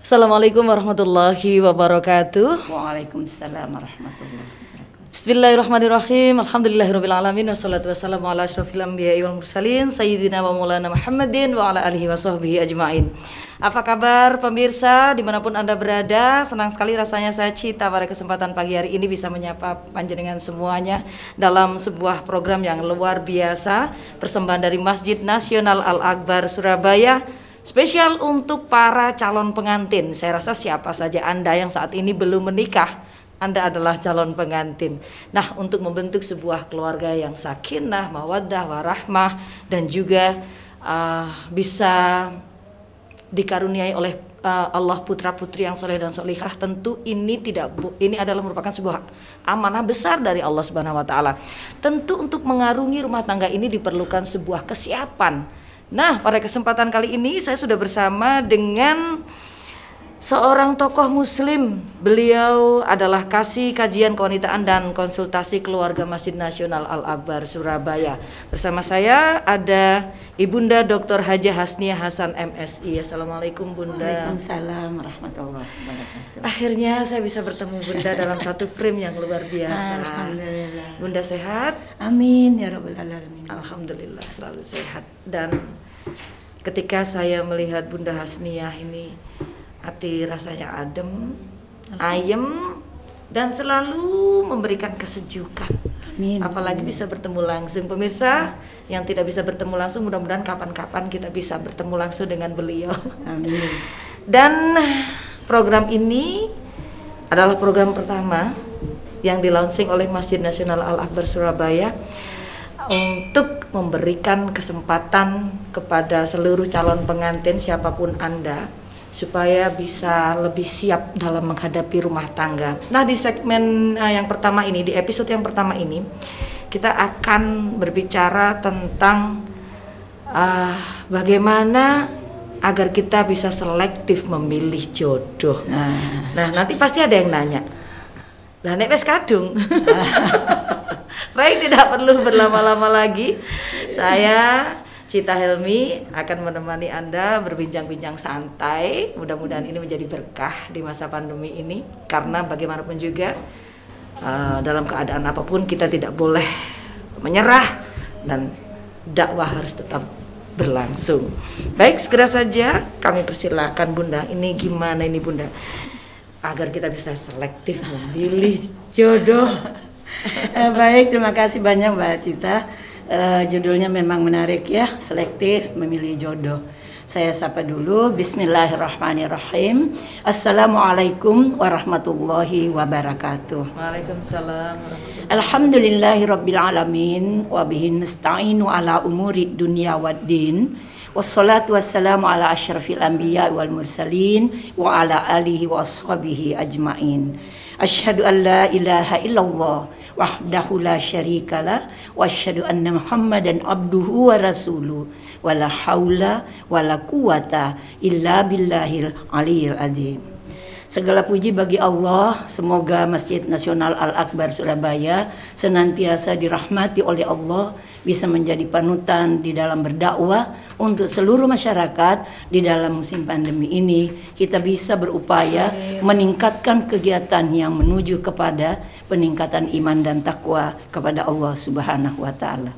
Assalamualaikum warahmatullahi wabarakatuh. Waalaikumsalam warahmatullahi wabarakatuh. Bismillahirrahmanirrahim. Alhamdulillahirabbil alamin wassalatu wassalamu ala asyrofil anbiya'i wal mursalin sayyidina wa maulana Muhammadin wa ala alihi washabbihi ajmain. Apa kabar pemirsa dimanapun Anda berada? Senang sekali rasanya saya Cita pada kesempatan pagi hari ini bisa menyapa panjenengan semuanya dalam sebuah program yang luar biasa, persembahan dari Masjid Nasional Al-Akbar Surabaya, spesial untuk para calon pengantin. Saya rasa siapa saja Anda yang saat ini belum menikah, Anda adalah calon pengantin. Nah, untuk membentuk sebuah keluarga yang sakinah, mawaddah, warahmah, dan juga bisa dikaruniai oleh Allah putra-putri yang soleh dan solihah, tentu ini adalah merupakan sebuah amanah besar dari Allah Subhanahu wa taala. Tentu untuk mengarungi rumah tangga ini diperlukan sebuah kesiapan. Nah, pada kesempatan kali ini saya sudah bersama dengan seorang tokoh muslim. Beliau adalah Kasih Kajian Kewanitaan dan Konsultasi Keluarga Masjid Nasional Al-Akbar Surabaya. Bersama saya ada Ibunda Dr. Hajah Hasniah Hasan MSI. Assalamualaikum Bunda. Waalaikumsalam warahmatullahi wabarakatuh. Akhirnya saya bisa bertemu Bunda dalam satu frame yang luar biasa. Alhamdulillah. Bunda sehat? Amin ya rabbal alamin. Alhamdulillah selalu sehat. Dan ketika saya melihat Bunda Hasniah ini, hati rasanya adem, ayem, dan selalu memberikan kesejukan. Amin. Apalagi bisa bertemu langsung. Pemirsa yang tidak bisa bertemu langsung, mudah-mudahan kapan-kapan kita bisa bertemu langsung dengan beliau. Amin. Dan program ini adalah program pertama yang di-launching oleh Masjid Nasional Al-Akbar Surabaya untuk memberikan kesempatan kepada seluruh calon pengantin siapapun Anda supaya bisa lebih siap dalam menghadapi rumah tangga. Nah, di segmen yang pertama ini, di episode yang pertama ini, kita akan berbicara tentang bagaimana agar kita bisa selektif memilih jodoh. Nah, nanti pasti ada yang nanya, lah nek wis kadung. Baik, tidak perlu berlama-lama lagi. Saya Cita Helmi akan menemani Anda berbincang-bincang santai. Mudah-mudahan ini menjadi berkah di masa pandemi ini, karena bagaimanapun juga dalam keadaan apapun kita tidak boleh menyerah dan dakwah harus tetap berlangsung. Baik, segera saja kami persilahkan Bunda. Ini gimana ini Bunda, agar kita bisa selektif memilih jodoh? Baik, terima kasih banyak Mbak Cita. Judulnya memang menarik ya, selektif memilih jodoh. Saya sapa dulu. Bismillahirrahmanirrahim. Assalamualaikum warahmatullahi wabarakatuh. Waalaikumsalam warahmatullahi. Alhamdulillahirabbil alamin wa bihi nasta'inu ala umuri dunya waddin. Wassalatu wassalamu ala asyrafil anbiya wal mursalin wa ala alihi wa ashabihi ajmain. Asyhadu an la ilaha illallah wahdahu la syarikalah wa asyhadu anna Muhammadan abduhu wa rasuluh wa la haula wa la quwata illa billahil aliyil azim. Segala puji bagi Allah. Semoga Masjid Nasional Al-Akbar Surabaya senantiasa dirahmati oleh Allah, bisa menjadi panutan di dalam berdakwah untuk seluruh masyarakat di dalam musim pandemi ini. Kita bisa berupaya meningkatkan kegiatan yang menuju kepada peningkatan iman dan takwa kepada Allah Subhanahu wa taala.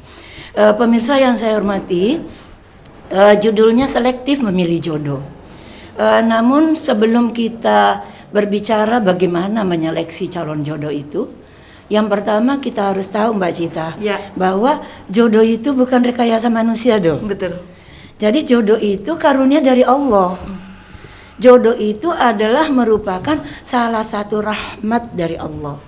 Pemirsa yang saya hormati, judulnya selektif memilih jodoh. Namun sebelum kita berbicara bagaimana menyeleksi calon jodoh itu, yang pertama kita harus tahu Mbak Cita, ya, bahwa jodoh itu bukan rekayasa manusia dong. Betul. Jadi jodoh itu karunia dari Allah. Jodoh itu adalah merupakan salah satu rahmat dari Allah.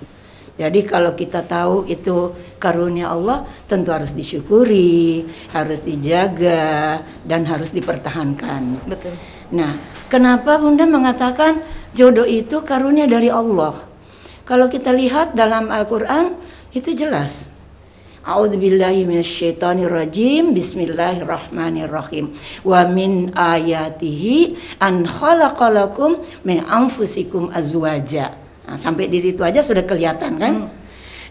Jadi kalau kita tahu itu karunia Allah, tentu harus disyukuri, harus dijaga, dan harus dipertahankan. Betul. Nah, kenapa Bunda mengatakan jodoh itu karunia dari Allah? Kalau kita lihat dalam Al-Quran itu jelas. A'udzubillahi minasyaitonirrajim. Bismillahirrahmanirrahim. Wa min ayatihi an khalaqalakum min anfusikum azwaja. Nah, sampai di situ aja sudah kelihatan kan?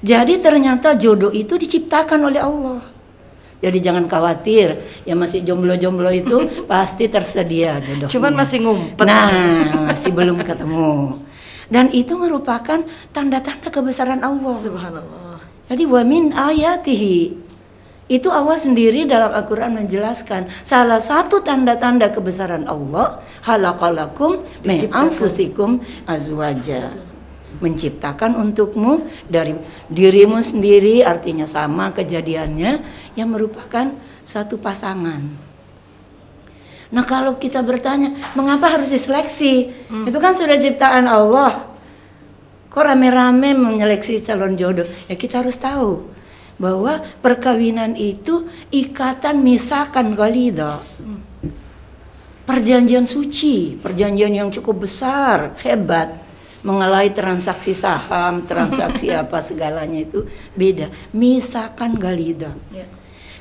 Jadi ternyata jodoh itu diciptakan oleh Allah. Jadi jangan khawatir, yang masih jomblo-jomblo itu pasti tersedia jodohnya. Cuman masih ngumpet. Nah, masih belum ketemu. Dan itu merupakan tanda-tanda kebesaran Allah. Subhanallah. Jadi wa min ayatihi, itu Allah sendiri dalam Al-Quran menjelaskan salah satu tanda-tanda kebesaran Allah, khalaqalakum min anfusikum azwaja, menciptakan untukmu dari dirimu sendiri, artinya sama kejadiannya, yang merupakan satu pasangan. Nah kalau kita bertanya mengapa harus diseleksi, itu kan sudah ciptaan Allah, kok rame-rame menyeleksi calon jodoh? Ya kita harus tahu bahwa perkawinan itu ikatan misakan ghalidha, perjanjian suci, perjanjian yang cukup besar, hebat, mengalai transaksi saham, transaksi apa segalanya itu beda, misakan ghalidha.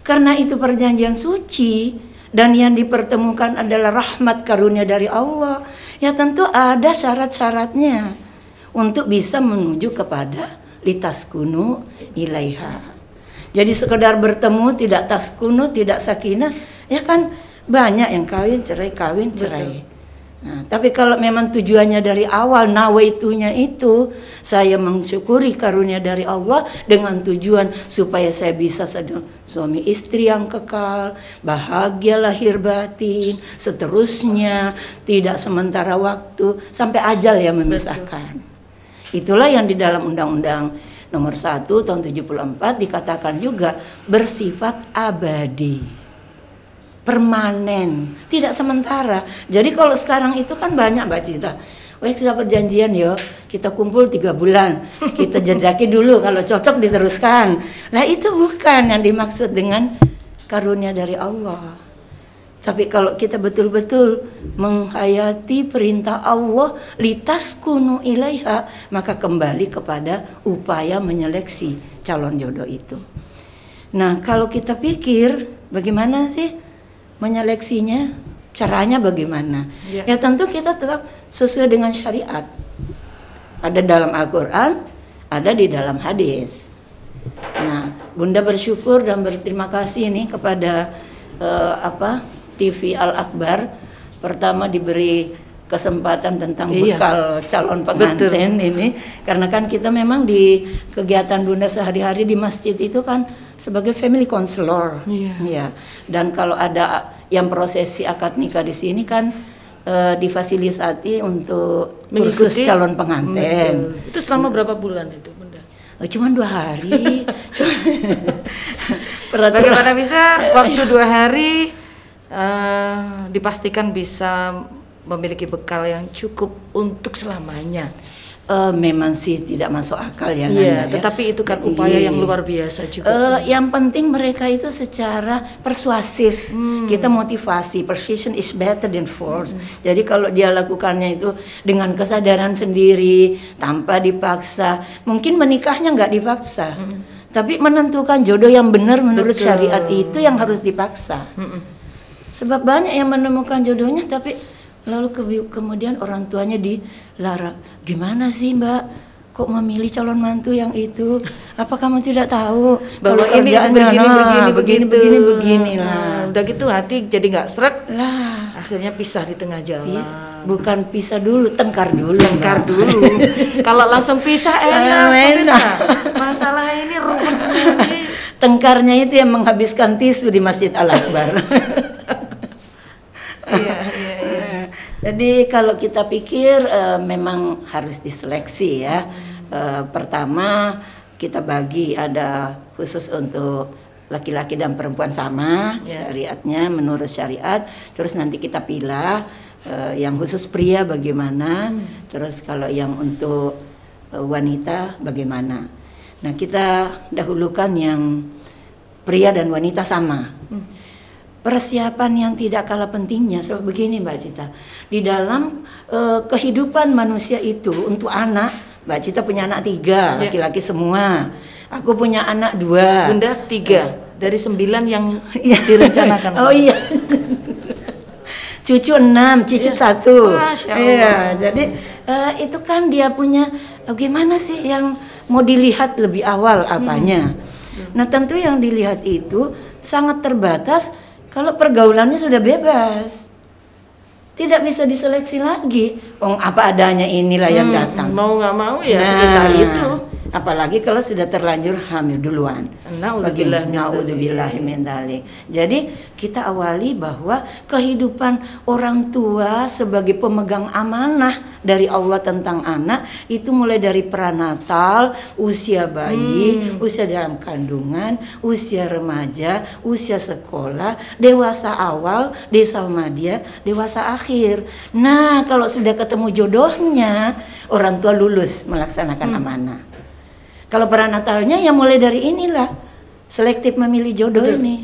Karena itu perjanjian suci dan yang dipertemukan adalah rahmat karunia dari Allah, ya tentu ada syarat-syaratnya untuk bisa menuju kepada litaskunu ilaiha. Jadi sekedar bertemu tidak taskunu, tidak sakinah, ya kan banyak yang kawin cerai, kawin cerai. Nah, tapi kalau memang tujuannya dari awal, nawaitunya itu saya mensyukuri karunia dari Allah dengan tujuan supaya saya bisa suami istri yang kekal, bahagia lahir batin, seterusnya, tidak sementara waktu sampai ajal yang memisahkan. Itulah yang di dalam Undang-Undang Nomor 1 tahun 74 dikatakan juga bersifat abadi, permanen, tidak sementara. Jadi kalau sekarang itu kan banyak Mbak Cita, wah sudah perjanjian yo, kita kumpul 3 bulan, kita jajaki dulu, kalau cocok diteruskan. Nah itu bukan yang dimaksud dengan karunia dari Allah. Tapi kalau kita betul-betul menghayati perintah Allah litaskunu ilaiha, maka kembali kepada upaya menyeleksi calon jodoh itu. Nah kalau kita pikir bagaimana sih menyeleksinya, caranya bagaimana? Ya tentu kita tetap sesuai dengan syariat. Ada dalam Al-Quran, ada di dalam hadis. Nah Bunda bersyukur dan berterima kasih nih kepada TV Al-Akbar, pertama diberi kesempatan tentang bekal calon pengantin. Betul. Ini karena kan kita memang di kegiatan Bunda sehari-hari di masjid itu kan sebagai family counselor. Ya. Dan kalau ada yang prosesi akad nikah di sini kan difasilitasi untuk kursus calon pengantin. Itu selama berapa bulan itu Bunda? Cuman 2 hari. Bagaimana bisa waktu 2 hari dipastikan bisa memiliki bekal yang cukup untuk selamanya? Memang sih tidak masuk akal ya, tetapi itu kan upaya yang luar biasa juga. Yang penting mereka itu secara persuasif, kita motivasi, persuasion is better than force. Jadi kalau dia lakukannya itu dengan kesadaran sendiri, tanpa dipaksa, mungkin menikahnya nggak dipaksa, tapi menentukan jodoh yang benar menurut syariat itu yang harus dipaksa. Sebab banyak yang menemukan jodohnya tapi lalu kemudian orang tuanya dilarang. Gimana sih Mbak? Kok memilih calon mantu yang itu? Apa kamu tidak tahu bahwa kerjaannya begini lah. Udah gitu hati jadi nggak srek lah. Akhirnya pisah di tengah jalan. Bukan pisah dulu, tengkar dulu. Kalau langsung pisah enak. Masalah ini rumitnya. Tengkarnya itu yang menghabiskan tisu di Masjid Al-Akbar. Iya. Jadi kalau kita pikir memang harus diseleksi ya. Pertama kita bagi ada khusus untuk laki-laki dan perempuan sama syariatnya menurut syariat. Terus nanti kita pilih yang khusus pria bagaimana. Terus kalau yang untuk wanita bagaimana. Nah kita dahulukan yang pria dan wanita sama. Persiapan yang tidak kalah pentingnya sebab begini Mbak Cita, di dalam kehidupan manusia itu untuk anak, Mbak Cita punya anak 3, laki-laki semua, aku punya anak 2. Bunda 3 dari 9 yang direncanakan. Oh iya. Cucu 6, cicit 1. Iya, jadi itu kan dia punya gimana sih yang mau dilihat lebih awal apanya. Nah tentu yang dilihat itu sangat terbatas kalau pergaulannya sudah bebas. Tidak bisa diseleksi lagi. Apa adanya inilah yang datang. Mau nggak mau ya sekitar itu. Apalagi kalau sudah terlanjur hamil duluan. Naudzubillah min dzalik. Jadi kita awali bahwa kehidupan orang tua sebagai pemegang amanah dari Allah tentang anak itu mulai dari pranatal, usia bayi, usia dalam kandungan, usia remaja, usia sekolah, dewasa awal, dewasa madya, dewasa akhir. Nah, kalau sudah ketemu jodohnya, orang tua lulus melaksanakan amanah. Kalau pranatalnya ya mulai dari inilah, selektif memilih jodoh. Betul. Ini.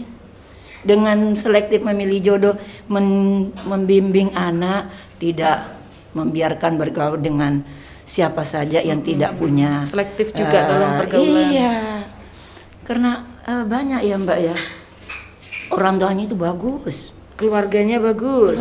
Dengan selektif memilih jodoh, membimbing anak, tidak membiarkan bergaul dengan siapa saja yang tidak punya. Selektif juga dalam pergaulan. Iya, karena banyak ya Mbak ya, orang tuanya itu bagus. Keluarganya bagus.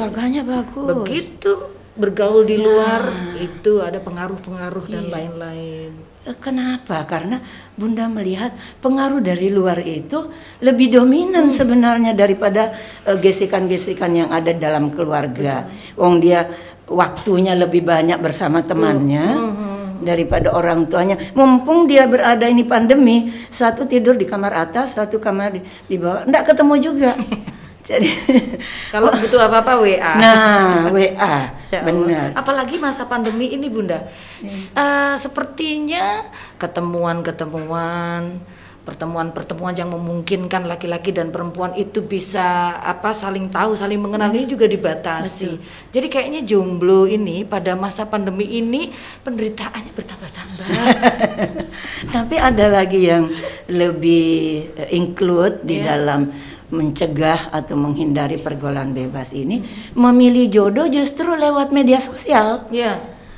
Begitu bergaul di luar itu ada pengaruh-pengaruh dan lain-lain. Kenapa? Karena Bunda melihat pengaruh dari luar itu lebih dominan sebenarnya daripada gesekan-gesekan yang ada dalam keluarga. Wong dia waktunya lebih banyak bersama temannya daripada orang tuanya. Mumpung dia berada ini pandemi, satu tidur di kamar atas, satu kamar di bawah, enggak ketemu juga. Jadi kalau butuh apa-apa WA. Nah, WA. Ya, benar. Apalagi masa pandemi ini Bunda. Sepertinya pertemuan yang memungkinkan laki-laki dan perempuan itu bisa saling tahu, saling mengenal ini juga dibatasi. Betul. Jadi kayaknya jomblo ini pada masa pandemi ini penderitaannya bertambah-tambah. Tapi ada lagi yang lebih include di dalam mencegah atau menghindari pergaulan bebas ini, memilih jodoh justru lewat media sosial.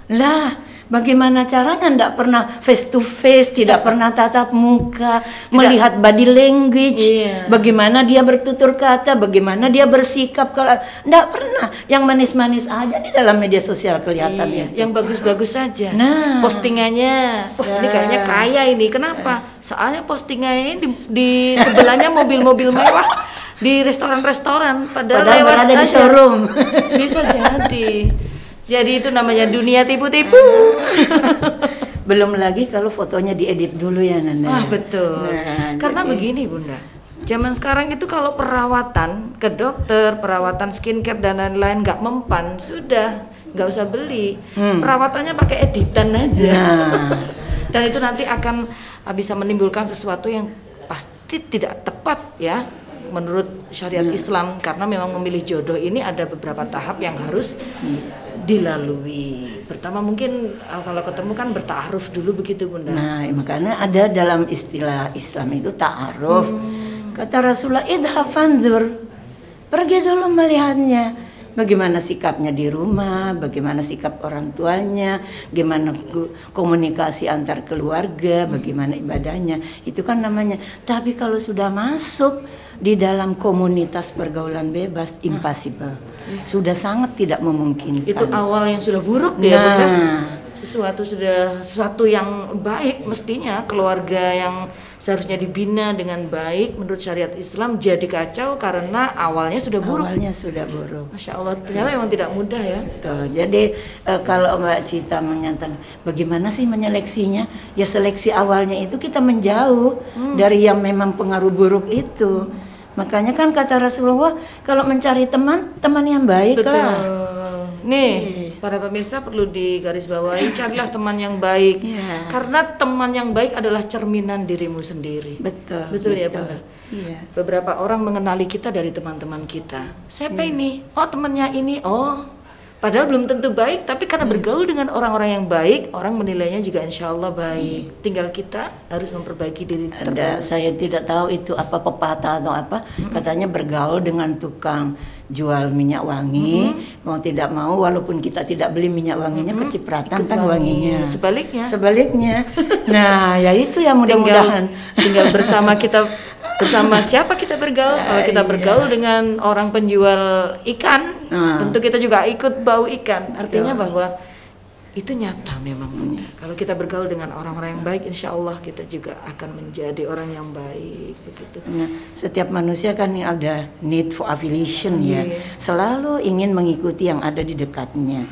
Lah, bagaimana caranya? Tidak pernah face to face, tidak pernah tatap muka, melihat body language, bagaimana dia bertutur kata, bagaimana dia bersikap. Kalau tidak pernah, yang manis-manis aja di dalam media sosial kelihatan ya. Yang bagus-bagus saja. Nah, postingannya, ini kayaknya kaya ini. Kenapa? Soalnya postingannya di sebelahnya mobil-mobil mewah di restoran-restoran, padahal lewat berada di showroom. Bisa jadi. Jadi itu namanya dunia tipu-tipu. Belum lagi kalau fotonya diedit dulu ya Nanda. Betul. Karena begini Bunda, zaman sekarang itu kalau perawatan ke dokter, perawatan skincare dan lain-lain nggak mempan, sudah nggak usah beli. Perawatannya pakai editan aja. Dan itu nanti akan bisa menimbulkan sesuatu yang pasti tidak tepat ya menurut syariat Islam, karena memang memilih jodoh ini ada beberapa tahap yang harus dilalui. Pertama mungkin kalau ketemu kan berta'aruf dulu begitu Bunda. Nah, makanya ada dalam istilah Islam itu ta'aruf. Kata Rasulullah, idhab fanzur. Pergi dulu melihatnya. Bagaimana sikapnya di rumah, bagaimana sikap orang tuanya, gimana komunikasi antar keluarga, bagaimana ibadahnya. Itu kan namanya. Tapi kalau sudah masuk di dalam komunitas pergaulan bebas, impossible. Sudah sangat tidak memungkinkan. Itu awal yang sudah buruk ya Bunda. Sesuatu yang baik mestinya keluarga yang seharusnya dibina dengan baik menurut syariat Islam jadi kacau karena awalnya sudah buruk. Masya Allah, ternyata memang tidak mudah ya. Betul. Jadi kalau Mbak Cita menyatakan bagaimana sih menyeleksinya, ya seleksi awalnya itu kita menjauh dari yang memang pengaruh buruk itu. Makanya kan kata Rasulullah, kalau mencari teman yang baik lah. Nih, para pemirsa perlu digarisbawahi, carilah teman yang baik. Karena teman yang baik adalah cerminan dirimu sendiri. Betul ya Bunda? Beberapa orang mengenali kita dari teman-teman kita. Siapa ini? Oh, temannya ini. Oh, padahal belum tentu baik, tapi karena bergaul dengan orang-orang yang baik, orang menilainya juga insya Allah baik. Tinggal kita harus memperbaiki diri terus. Saya tidak tahu itu apa pepatah atau apa. Katanya bergaul dengan tukang jual minyak wangi, mau tidak mau walaupun kita tidak beli minyak wanginya, kecipratan kan wanginya. Sebaliknya. Nah, ya itu yang mudah-mudahan tinggal bersama siapa kita bergaul. Kalau kita bergaul dengan orang penjual ikan, tentu kita juga ikut bau ikan. Artinya bahwa Itu nyata memang Bunda. Kalau kita bergaul dengan orang-orang yang baik, insya Allah kita juga akan menjadi orang yang baik begitu. Nah, setiap manusia kan ada need for affiliation ya, selalu ingin mengikuti yang ada di dekatnya.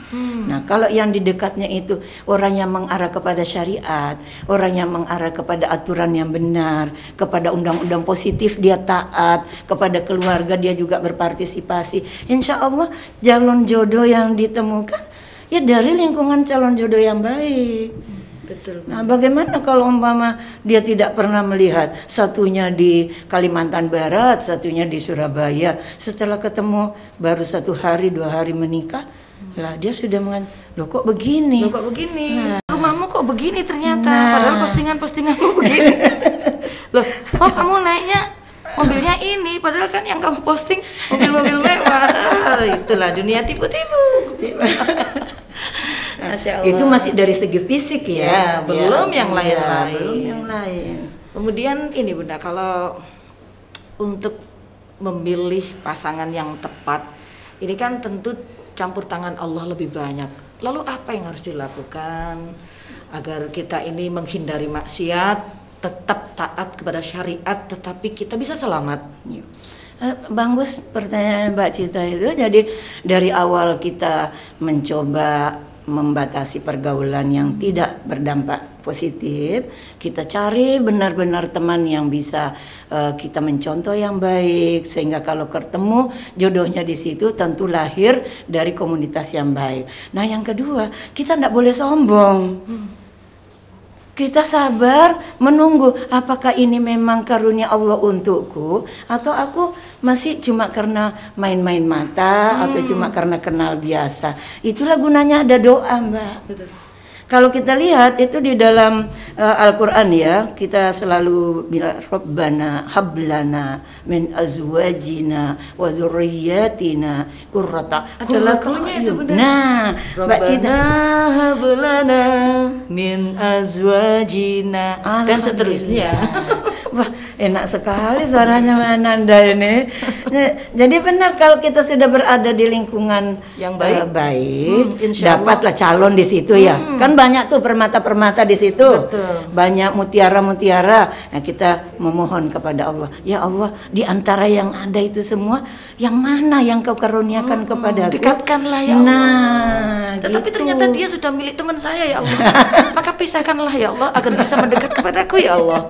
Nah, kalau yang di dekatnya itu orang yang mengarah kepada syariat, orang yang mengarah kepada aturan yang benar, kepada undang-undang positif dia taat, kepada keluarga dia juga berpartisipasi. Insya Allah calon jodoh yang ditemukan ya dari lingkungan calon jodoh yang baik. Betul. Nah, bagaimana kalau umpama dia tidak pernah melihat, satunya di Kalimantan Barat, satunya di Surabaya, setelah ketemu baru 1 hari 2 hari menikah, lah dia sudah loh kok begini? Loh kok begini? Nah, rumahmu kok begini ternyata, padahal postinganmu begini. Loh, kok kamu naiknya mobilnya ini, padahal kan yang kamu posting mobil-mobil mewah. Itulah dunia tipu-tipu. Masya Allah. Itu masih dari segi fisik ya, belum yang lain-lain. Belum yang lain. Kemudian ini Bunda, kalau untuk memilih pasangan yang tepat, ini kan tentu campur tangan Allah lebih banyak. Lalu apa yang harus dilakukan agar kita ini menghindari maksiat, tetap taat kepada syariat, tetapi kita bisa selamat? Bang Gus, pertanyaan Mbak Cita itu, jadi dari awal kita mencoba membatasi pergaulan yang tidak berdampak positif, kita cari benar-benar teman yang bisa kita mencontoh yang baik, sehingga kalau ketemu jodohnya di situ tentu lahir dari komunitas yang baik. Nah, yang kedua, kita tidak boleh sombong. Kita sabar menunggu apakah ini memang karunia Allah untukku, atau aku masih cuma karena main-main mata, atau cuma karena kenal biasa. Itulah gunanya ada doa, Mbak. Betul. Kalau kita lihat itu di dalam Al-Quran ya, kita selalu bilang Rabbana hablana min azwajina wa dzurriyyatina qurrata a'yun. Nah, Mbak Cita, hablana min azwajina dan seterusnya. Wah, enak sekali suaranya Mbak Nanda ini. Jadi benar kalau kita sudah berada di lingkungan yang baik, dapatlah calon di situ ya. Kan banyak tuh permata-permata di situ. Betul. Banyak mutiara-mutiara. Nah, kita memohon kepada Allah, ya Allah, di antara yang ada itu semua, yang mana yang Kau karuniakan kepadaku? Dekatkanlah ya Allah. Nah, tetapi gitu. ternyata dia sudah milik teman saya ya Allah. Maka pisahkanlah ya Allah agar bisa mendekat kepadaku ya Allah.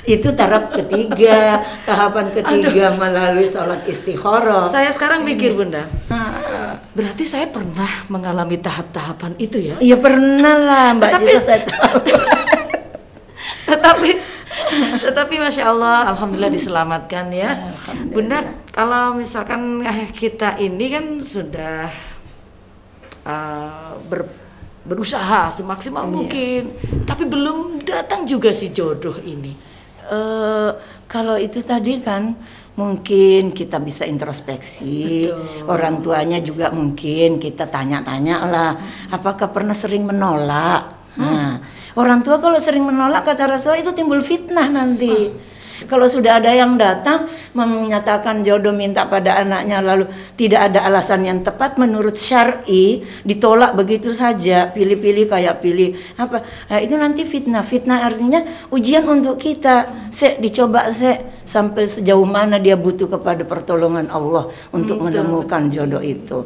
Itu tahap ketiga, tahapan ketiga melalui sholat istikharah. Saya sekarang mikir Bunda, berarti saya pernah mengalami tahap-tahapan itu ya? Iya pernah lah Mbak Cita, saya tahu. Tetapi Masya Allah, Alhamdulillah diselamatkan ya. Bunda, kalau misalkan kita ini kan sudah berusaha semaksimal mungkin, tapi belum datang juga si jodoh ini. Kalau itu tadi kan mungkin kita bisa introspeksi. Betul. Orang tuanya juga mungkin kita tanya-tanya lah, apakah pernah sering menolak. Nah, orang tua kalau sering menolak, kata Rasulullah, itu timbul fitnah nanti. Kalau sudah ada yang datang menyatakan jodoh minta pada anaknya, lalu tidak ada alasan yang tepat menurut syar'i, ditolak begitu saja, pilih-pilih kayak pilih apa, nah, itu nanti fitnah. Fitnah artinya ujian untuk kita. Dicoba sampai sejauh mana dia butuh kepada pertolongan Allah untuk menemukan jodoh itu.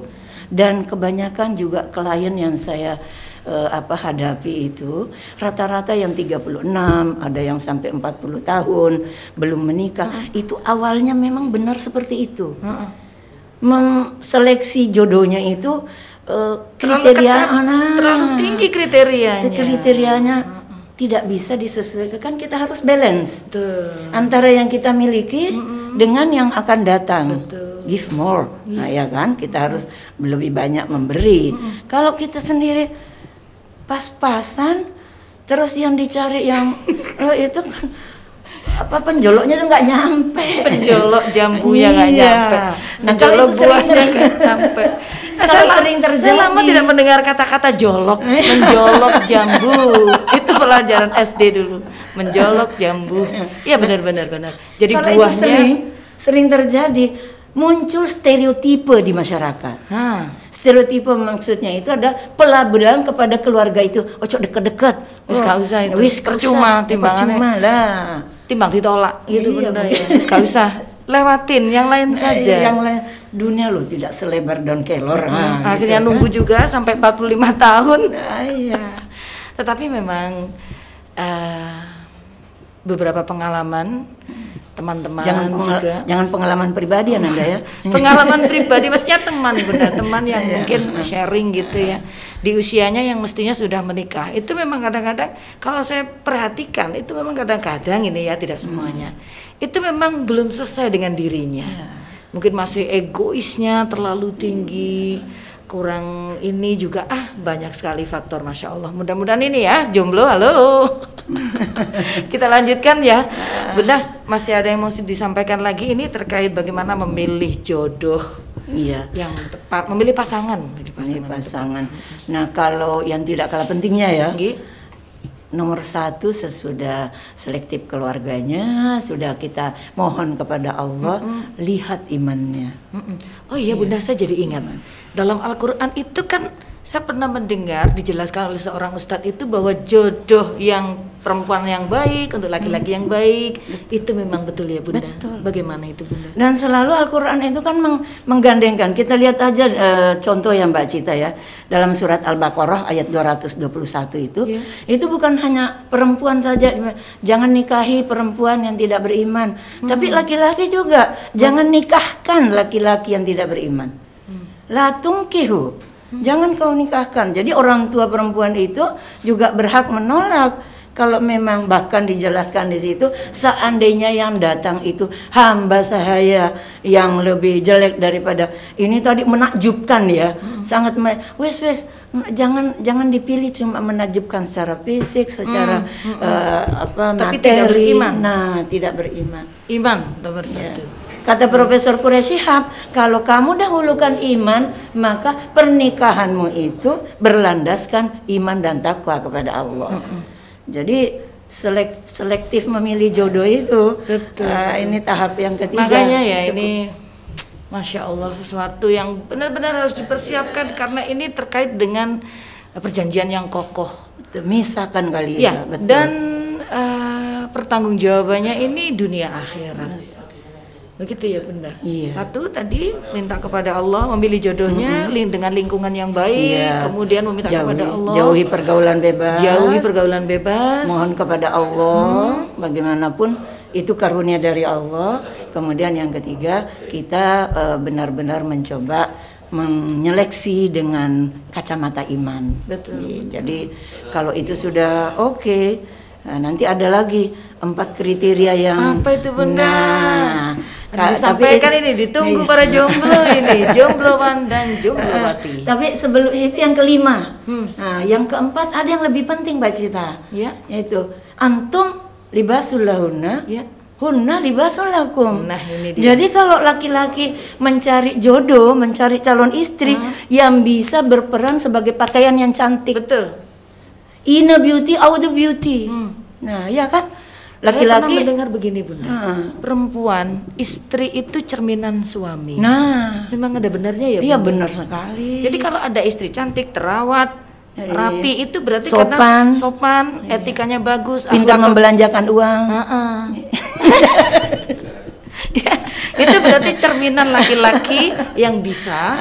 Dan kebanyakan juga klien yang saya hadapi itu rata-rata yang 36, ada yang sampai 40 tahun belum menikah. Itu awalnya memang benar seperti itu. Seleksi jodohnya itu kriteria terlalu tinggi kriterianya tidak bisa disesuaikan. Kan kita harus balance antara yang kita miliki dengan yang akan datang. Give more. Nah, ya kan, kita harus lebih banyak memberi. Kalau kita sendiri pas-pasan, terus yang dicari yang itu kan penjoloknya tuh nggak nyampe, penjolok jambunya nggak nyampe, nah kalau itu buahnya nggak nyampe. Saya sering terjadi. Saya lama tidak mendengar kata-kata jolok, menjolok jambu. Itu pelajaran SD dulu, menjolok jambu. Iya benar. Jadi kalau buahnya itu sering terjadi, muncul stereotipe di masyarakat. Stereotipe maksudnya itu ada pelabelan kepada keluarga itu. Ojo deket-deket. Wis gak usah itu. Wis Percuma timbangannya. Percuma lah. Timbang ditolak gitu Iya, Bunda ya. Wis gak usah. Lewatin yang lain saja. Yang lain dunia lo tidak selebar daun kelor. Akhirnya gitu, nunggu juga sampai 45 tahun. Iya. Tetapi memang beberapa pengalaman teman-teman juga. Jangan pengalaman pribadi Anda ya. Pengalaman pribadi maksudnya teman Bunda, teman yang mungkin sharing gitu ya. Di usianya yang mestinya sudah menikah. Itu memang kadang-kadang kalau saya perhatikan itu memang kadang-kadang ini ya, tidak semuanya. Itu memang belum selesai dengan dirinya. Mungkin masih egoisnya terlalu tinggi. Kurang ini juga banyak sekali faktor, Masya Allah. Mudah-mudahan ini ya jomblo, halo. Kita lanjutkan ya Bunda, masih ada yang mau disampaikan lagi ini terkait bagaimana memilih jodoh. Iya. Yang tepat, memilih pasangan. Pasangan. Nah kalau yang tidak kalah pentingnya ya, nomor 1 sesudah selektif keluarganya, sudah kita mohon kepada Allah, lihat imannya. Oh iya Bunda, saya jadi ingat dalam Al-Quran itu kan saya pernah mendengar dijelaskan oleh seorang ustadz itu bahwa jodoh yang perempuan yang baik untuk laki-laki yang baik itu memang betul ya Bunda. Betul. Bagaimana itu Bunda? Dan selalu Al-Quran itu kan menggandengkan. Kita lihat aja contoh ya Mbak Cita ya, dalam surat Al-Baqarah ayat 221 itu, itu bukan hanya perempuan saja, jangan nikahi perempuan yang tidak beriman, tapi laki-laki juga jangan nikahkan laki-laki yang tidak beriman. La tungkihu, jangan kau nikahkan. Jadi orang tua perempuan itu juga berhak menolak. Kalau memang bahkan dijelaskan di situ, seandainya yang datang itu hamba sahaya yang lebih jelek daripada ini tadi, menakjubkan ya, sangat wes jangan dipilih cuma menakjubkan secara fisik, secara tapi materi. tidak beriman. Nah, tidak beriman. Iman nomor 1. Ya. Kata Profesor Quraish Shihab, kalau kamu dahulukan iman, maka pernikahanmu itu berlandaskan iman dan takwa kepada Allah. Jadi selektif memilih jodoh itu, ini tahap yang ketiga. Makanya ya ini, Masya Allah, sesuatu yang benar-benar harus dipersiapkan karena ini terkait dengan perjanjian yang kokoh. Misalkan kali ya, betul. Dan pertanggungjawabannya ini dunia akhirat. Begitu ya Bunda. Iya. 1 tadi minta kepada Allah, memilih jodohnya dengan lingkungan yang baik, kemudian meminta kepada Allah, jauhi pergaulan bebas, mohon kepada Allah, bagaimanapun itu karunia dari Allah. Kemudian yang ketiga, kita benar-benar mencoba menyeleksi dengan kacamata iman. Betul. Jadi kalau itu sudah oke, nanti ada lagi 4 kriteria yang apa itu Bunda? tapi Disampaikan ini ditunggu para jomblo ini, jomblowan dan jomblowati. Tapi sebelum itu yang kelima, nah, yang keempat ada yang lebih penting Mbak Cita, yaitu antum libasul lahunna, hunna libasul lakum. Nah, ini dia. Jadi kalau laki-laki mencari jodoh, mencari calon istri yang bisa berperan sebagai pakaian yang cantik. Betul. Inner beauty, outer beauty. Nah, ya kan? Laki-laki saya pernah mendengar begini Bunda, perempuan, istri itu cerminan suami. Nah, memang ada benarnya ya Bunda? Iya benar sekali. Jadi kalau ada istri cantik, terawat, rapi, itu berarti sopan, karena sopan, etikanya bagus, pintar membelanjakan uang. Ya, itu berarti cerminan laki-laki yang bisa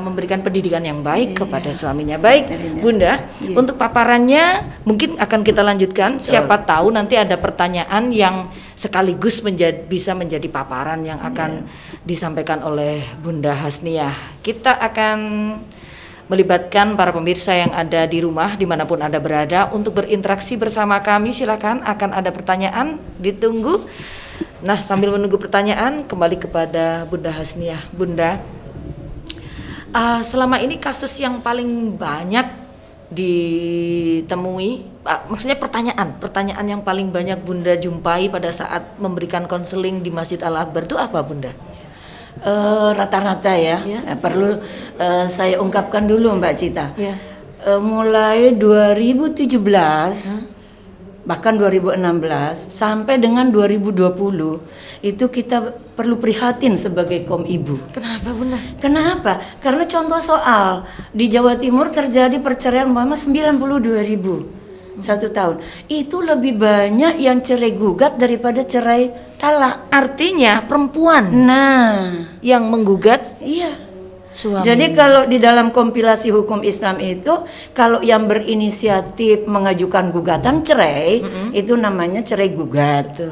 memberikan pendidikan yang baik kepada suaminya. Baik Bunda, untuk paparannya mungkin akan kita lanjutkan. Siapa tahu nanti ada pertanyaan yang sekaligus bisa menjadi paparan yang akan disampaikan oleh Bunda Hasniah. Kita akan melibatkan para pemirsa yang ada di rumah dimanapun Anda berada untuk berinteraksi bersama kami. Silakan, akan ada pertanyaan, ditunggu. Nah, sambil menunggu pertanyaan, kembali kepada Bunda Hasniah. Bunda, selama ini kasus yang paling banyak ditemui, maksudnya pertanyaan yang paling banyak Bunda jumpai pada saat memberikan konseling di Masjid Al-Akbar itu apa Bunda? Rata-rata perlu saya ungkapkan dulu Mbak Cita. Mulai 2017 bahkan 2016 sampai dengan 2020 itu kita perlu prihatin sebagai kaum ibu. Kenapa Bunda? Kenapa? Karena contoh soal di Jawa Timur terjadi perceraian umpama 92.000 satu tahun. Itu lebih banyak yang cerai gugat daripada cerai talak. Artinya perempuan yang menggugat Iya. suami. Jadi kalau di dalam kompilasi hukum Islam itu, kalau yang berinisiatif mengajukan gugatan cerai, itu namanya cerai gugat.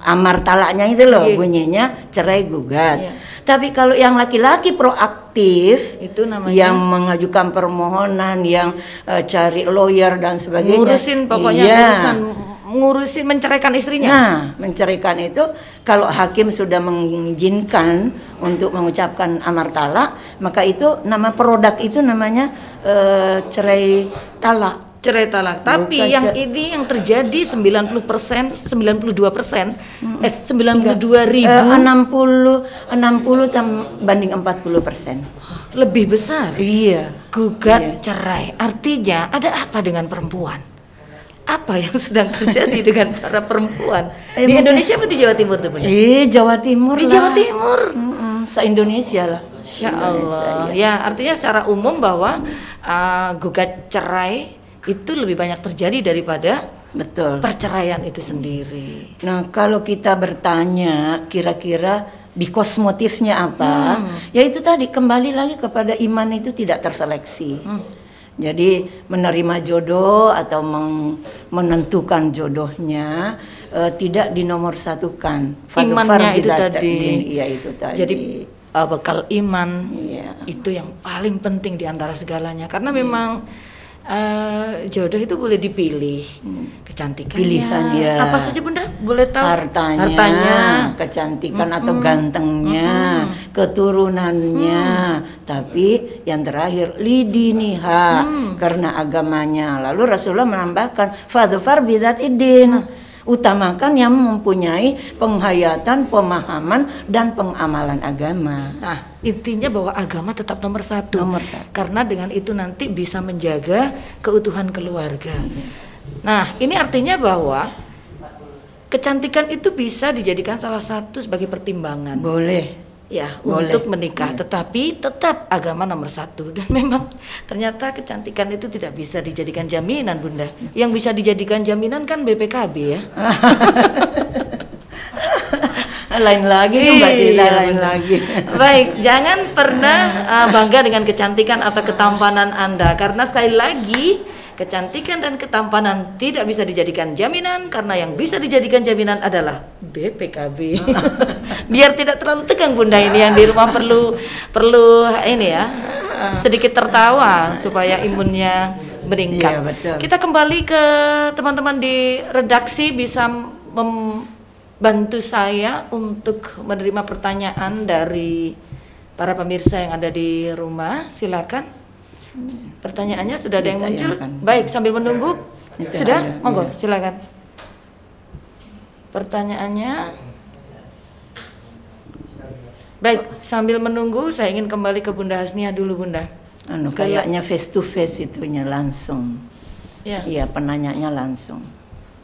Amar talaknya itu loh, bunyinya cerai gugat. Tapi kalau yang laki-laki proaktif, itu namanya yang mengajukan permohonan, yang cari lawyer dan sebagainya, ngurusin pokoknya ngurusin menceraikan istrinya. Nah, menceraikan itu kalau hakim sudah mengizinkan untuk mengucapkan amar talak, maka itu nama produk itu namanya cerai talak. Cerai talak. Tapi Bukan yang ini yang terjadi 90%, 92%, 92.000 60 banding 40%. lebih besar. Iya. Gugat cerai. Artinya ada apa dengan perempuan? Apa yang sedang terjadi dengan para perempuan di Indonesia atau di Jawa Timur tuh Bunda? Jawa Timur di lah. Jawa Timur. Se-Indonesia lah. Insya Allah. Ya, artinya secara umum bahwa gugat cerai itu lebih banyak terjadi daripada perceraian itu sendiri. Nah, kalau kita bertanya kira-kira because motifnya apa? Ya itu tadi, kembali lagi kepada iman itu tidak terseleksi. Jadi menerima jodoh atau menentukan jodohnya tidak dinomorsatukan. Imannya itu tadi. Iya itu tadi. Jadi bekal iman itu yang paling penting di antara segalanya. Karena memang jodoh itu boleh dipilih, kecantikannya, pilihan apa saja Bunda, boleh tahu? Hartanya, kecantikan atau gantengnya, keturunannya, tapi yang terakhir lidiniha, karena agamanya. Lalu Rasulullah menambahkan fadfar bidzatid-din, utamakan yang mempunyai penghayatan, pemahaman dan pengamalan agama. Nah, intinya bahwa agama tetap nomor satu. Karena dengan itu nanti bisa menjaga keutuhan keluarga. Nah, ini artinya bahwa kecantikan itu bisa dijadikan salah satu sebagai pertimbangan. Boleh. Ya, untuk menikah, tetapi tetap agama nomor satu. Dan memang ternyata kecantikan itu tidak bisa dijadikan jaminan Bunda. Yang bisa dijadikan jaminan kan BPKB ya. Lain lagi tuh Mbak Cila, lain lagi. Baik, jangan pernah bangga dengan kecantikan atau ketampanan Anda, karena sekali lagi kecantikan dan ketampanan tidak bisa dijadikan jaminan, karena yang bisa dijadikan jaminan adalah BPKB. Biar tidak terlalu tegang Bunda, ini yang di rumah perlu ini ya, sedikit tertawa supaya imunnya meningkat. Iya, betul. Kita kembali ke teman-teman di redaksi, bisa membantu saya untuk menerima pertanyaan dari para pemirsa yang ada di rumah. Silakan. Pertanyaannya sudah ada yang muncul. Baik, sambil menunggu sudah, monggo silakan. Pertanyaannya. Baik, sambil menunggu saya ingin kembali ke Bunda Hasniah dulu Bunda. Kayaknya face to face itunya langsung. Iya, penanyanya langsung.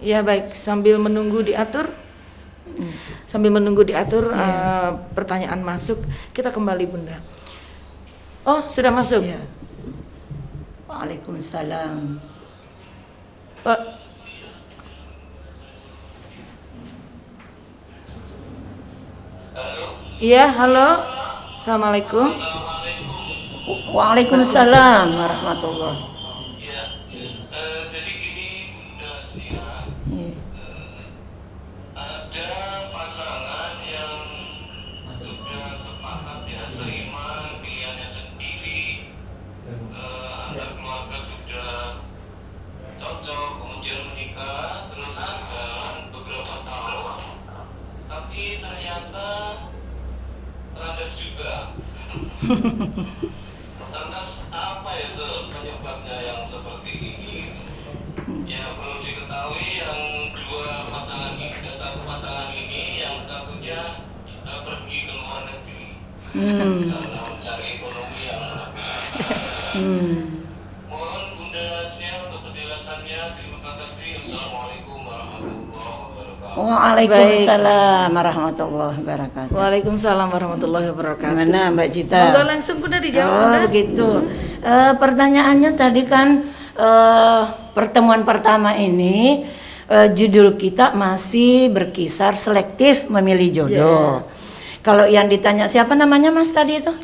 Iya, baik, sambil menunggu diatur. Pertanyaan masuk, kita kembali Bunda. Oh, sudah masuk. Waalaikumsalam. Iya, halo. Assalamualaikum. Waalaikumsalam warahmatullahi. Jadi gini Bunda Hasniah, ada pasangan yang sudah sepakat ya, seiman, pilihannya sendiri, antar keluarga sudah cocok, kemudian menikah, terus berjalan beberapa tahun, tapi ternyata landas juga. Lantas apa ya penyebabnya yang seperti ini? Ya perlu diketahui yang satu pasangan ini yang satunya pergi ke luar negeri karena mencari ekonomi yang lebih. Mohon Bunda Hasniah untuk penjelasannya. terima kasih. Assalamualaikum warahmatullahi wabarakatuh. Waalaikumsalam warahmatullahi wabarakatuh. Waalaikumsalam warahmatullahi wabarakatuh. Gimana Mbak Cita? Monggo langsung Bunda dijawab. Oh Bunda. begitu. Pertanyaannya tadi kan pertemuan pertama ini judul kita masih berkisar selektif memilih jodoh. Kalau yang ditanya siapa namanya Mas tadi itu?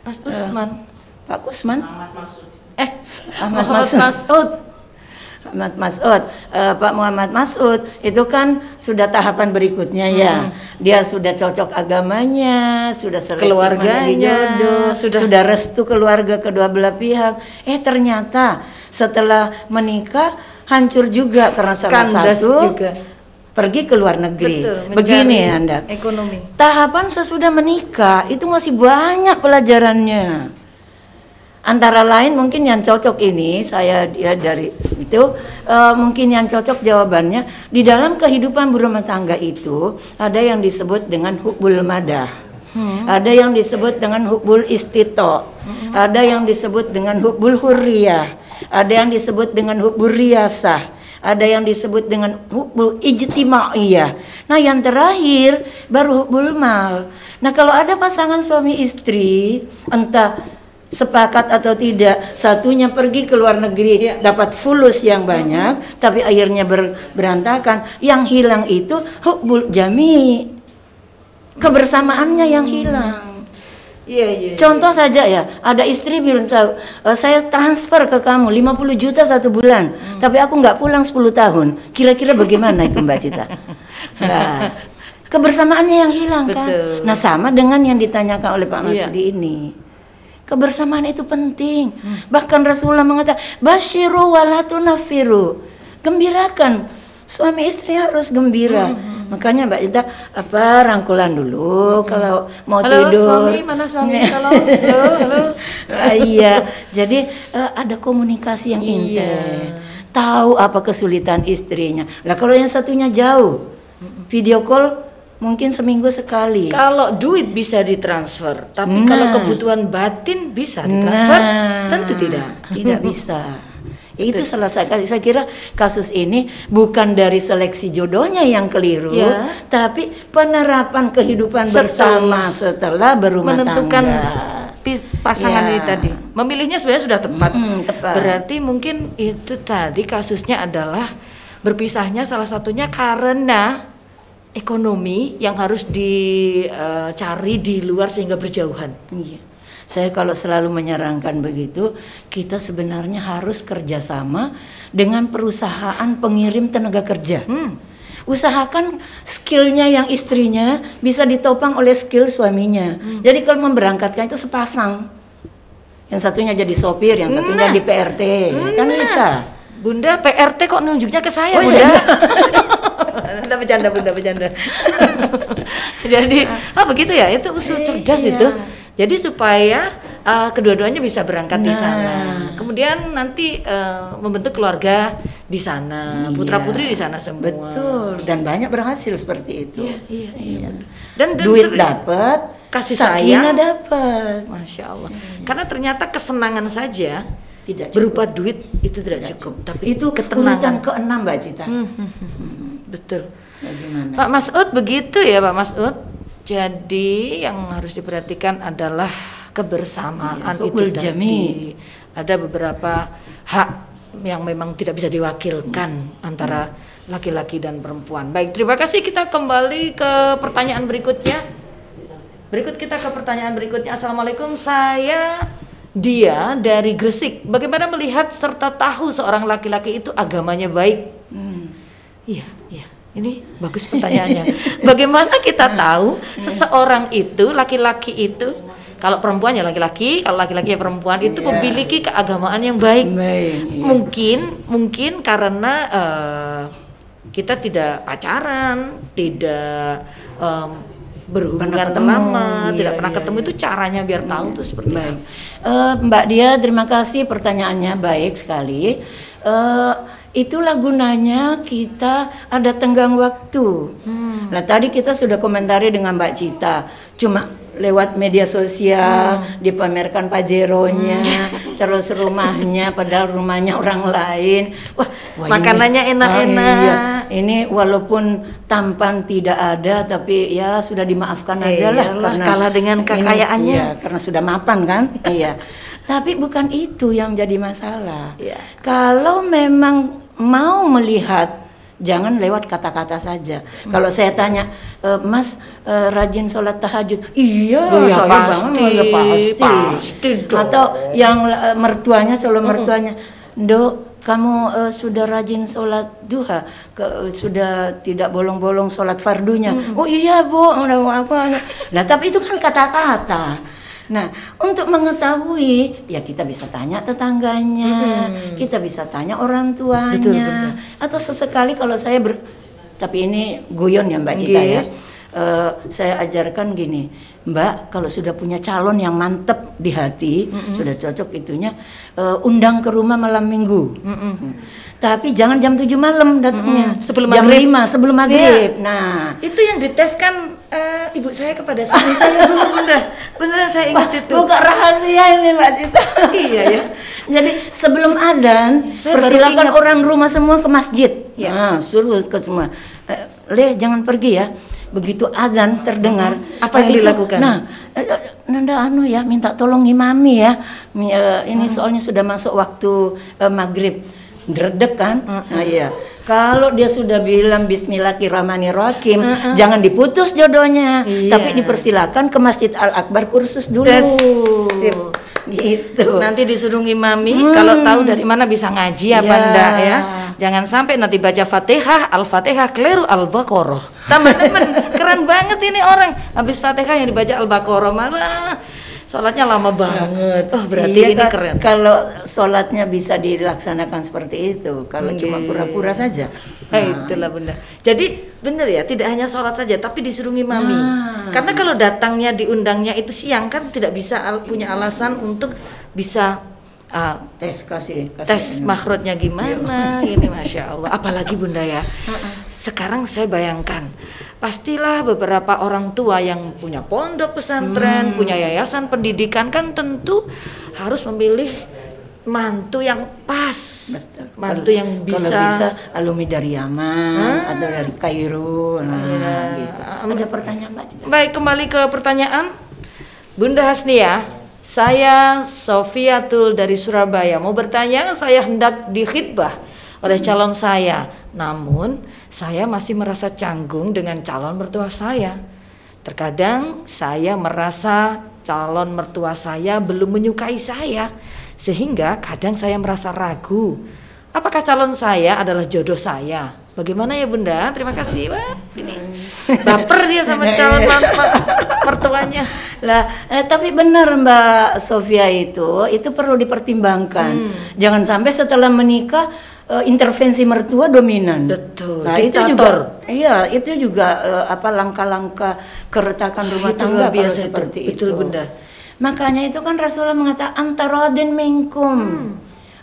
Mas Usman. Pak Kusman? Ahmad Ahmad Masud. Ahmad Masud, Pak Muhammad Masud itu kan sudah tahapan berikutnya ya. Dia sudah cocok agamanya, sudah selektif Keluarganya, memilih jodoh, sudah restu keluarga kedua belah pihak. Ternyata setelah menikah hancur juga karena salah Kandas satu juga. pergi ke luar negeri. Betul, Begini mencari Anda. ekonomi. Tahapan sesudah menikah itu masih banyak pelajarannya. Antara lain mungkin yang cocok ini saya dari itu mungkin yang cocok jawabannya di dalam kehidupan berumah tangga itu ada yang disebut dengan hubbul madah, ada yang disebut dengan hubbul istito, ada yang disebut dengan hubbul hurriyah, ada yang disebut dengan hubbul riyasah, ada yang disebut dengan hubbul ijtimaiyah. Nah yang terakhir baru hubbul mal. Nah kalau ada pasangan suami istri entah sepakat atau tidak, satunya pergi ke luar negeri dapat fulus yang banyak tapi akhirnya berantakan, yang hilang itu hubbul jami, kebersamaannya yang hilang. Contoh saja ya, ada istri bilang tahu, saya transfer ke kamu 50 juta 1 bulan, tapi aku nggak pulang 10 tahun. Kira-kira bagaimana itu Mbak Cita? Nah, kebersamaannya yang hilang kan. Nah sama dengan yang ditanyakan oleh Pak Masudi ini. Kebersamaan itu penting. Bahkan Rasulullah mengatakan, basyiru wala tunafiru. Gembirakan. Suami istri harus gembira. Makanya Mbak Ita rangkulan dulu kalau mau halo, tidur. Suami, mana suami? Halo. Iya. Jadi ada komunikasi yang intens. Tahu apa kesulitan istrinya. Lah kalau yang satunya jauh, video call mungkin seminggu sekali. Kalau duit bisa ditransfer, tapi kalau kebutuhan batin bisa ditransfer, tentu tidak. Tidak bisa. Itu salah satu. Saya kira kasus ini bukan dari seleksi jodohnya yang keliru, tapi penerapan kehidupan bersama setelah berumah menentukan tangga. pasangan ini tadi. Memilihnya sebenarnya sudah tepat. Tepat. Berarti mungkin itu tadi kasusnya adalah berpisahnya salah satunya karena ekonomi yang harus dicari di luar sehingga berjauhan. Iya. Saya kalau selalu menyarankan begitu, kita sebenarnya harus kerjasama dengan perusahaan pengirim tenaga kerja. Usahakan skillnya yang istrinya bisa ditopang oleh skill suaminya. Jadi kalau memberangkatkan itu sepasang. Yang satunya jadi sopir, yang satunya di PRT, kan bisa. Bunda, PRT kok nunjuknya ke saya, Oh, Bunda? iya. Bunda bercanda. Jadi, begitu ya, itu usul cerdas itu. Jadi supaya kedua-duanya bisa berangkat di sana. Kemudian nanti membentuk keluarga di sana, putra-putri di sana semua. Betul, dan banyak berhasil seperti itu. Iya. Dan Duit dapat, kasih sakinah sayang dapat. Masya Allah. Karena ternyata kesenangan saja Tidak berupa duit itu tidak cukup, tapi itu urutan ketenangan. ke-6 Mbak Cita. Betul. Bagaimana? Pak Masud begitu ya Pak Masud. Jadi yang harus diperhatikan adalah kebersamaan itu hubbul tadi. jami. Ada beberapa hak yang memang tidak bisa diwakilkan antara laki-laki dan perempuan. Baik, terima kasih. Kita kembali ke pertanyaan berikutnya. Kita ke pertanyaan berikutnya. Assalamualaikum, saya Dia dari Gresik. Bagaimana melihat serta tahu seorang laki-laki itu agamanya baik? Iya. Ini bagus pertanyaannya. Bagaimana kita tahu seseorang itu, laki-laki itu, kalau perempuan ya laki-laki, kalau laki-laki ya perempuan itu memiliki keagamaan yang baik. Mungkin karena kita tidak pacaran, tidak berhubungan lama, tidak pernah ketemu, itu caranya biar tahu tuh seperti apa. Mbak Dia, terima kasih pertanyaannya baik sekali. Itulah gunanya kita ada tenggang waktu. Nah tadi kita sudah komentari dengan Mbak Cita, cuma lewat media sosial dipamerkan pajeronya, terus rumahnya, padahal rumahnya orang lain. Wah makanannya enak-enak. Iya. Ini walaupun tampan tidak ada, tapi ya sudah dimaafkan aja lah karena kalah dengan kekayaannya. Iya, karena sudah mapan kan. Iya. Tapi bukan itu yang jadi masalah. Iya. Kalau memang mau melihat, jangan lewat kata-kata saja. Kalau saya tanya, Mas rajin sholat tahajud? Iya, ya saya pasti, banget, pasti dong. Atau yang mertuanya, calon mertuanya, Dok, kamu sudah rajin sholat duha, sudah tidak bolong-bolong sholat fardunya. Oh iya Bu, nah tapi itu kan kata-kata. Nah, untuk mengetahui, ya kita bisa tanya tetangganya, kita bisa tanya orang tuanya, betul. Atau sesekali kalau saya tapi ini guyon ya Mbak Cita ya. Saya ajarkan gini, Mbak, kalau sudah punya calon yang mantep di hati, sudah cocok itunya, undang ke rumah malam minggu. Tapi jangan jam 7 malam datangnya, sebelum jam maghrib. 5 sebelum maghrib. Nah, itu yang diteskan ibu saya kepada suami saya dulu, Bunda. Beneran saya ingat itu. Buka rahasia ini Mbak Cita. Iya ya. Jadi sebelum adzan, Saya persilakan baru ingat. orang rumah semua ke masjid. Ya. Nah, suruh ke semua. Jangan pergi ya. Begitu adzan terdengar, Apa yang dilakukan? Nah, Nanda ya, minta tolong ngimami ya. Ini soalnya sudah masuk waktu maghrib. Dredeg kan? Nah iya. Kalau dia sudah bilang Bismillahirrahmanirrahim, jangan diputus jodohnya, tapi dipersilakan ke Masjid Al-Akbar kursus dulu. Sip. Gitu. Nanti disuruh ngimami, kalau tahu dari mana bisa ngaji apa enggak ya. Jangan sampai nanti baca Fatihah, Al-Fatihah keliru Al-Baqarah. Teman-teman, keren banget ini orang. Habis Fatihah yang dibaca Al-Baqarah malah sholatnya lama banget. Oh, berarti ini keren. Kalau sholatnya bisa dilaksanakan seperti itu, kalau cuma pura-pura saja. Itulah Bunda. Jadi bener ya, tidak hanya sholat saja, tapi disuruh ngimami. Karena kalau datangnya diundangnya itu siang kan tidak bisa punya alasan untuk bisa tes makhrajnya gimana. Ini Masya Allah. Apalagi Bunda ya. Sekarang saya bayangkan, pastilah beberapa orang tua yang punya pondok pesantren, punya yayasan pendidikan kan tentu harus memilih mantu yang pas. Betul. Mantu yang bisa. Kalau bisa alumni dari Yaman atau dari Kairo. Gitu. Ada pertanyaan Mbak Cita? Baik, kembali ke pertanyaan Bunda Hasnia. Saya Sofiatul dari Surabaya. Mau bertanya, saya hendak dikhidbah oleh calon saya. Namun, saya masih merasa canggung dengan calon mertua saya. Terkadang saya merasa calon mertua saya belum menyukai saya, sehingga kadang saya merasa ragu. Apakah calon saya adalah jodoh saya? Bagaimana ya Bunda? Terima kasih Pak. Ini baper dia sama calon mertuanya. Lah, tapi benar Mbak Sofia itu perlu dipertimbangkan. Jangan sampai setelah menikah intervensi mertua dominan. Betul. Nah, itu juga langkah-langkah keretakan rumah tangga kalau seperti itu. Betul Bunda. Makanya itu kan Rasulullah mengatakan antarodin minkum.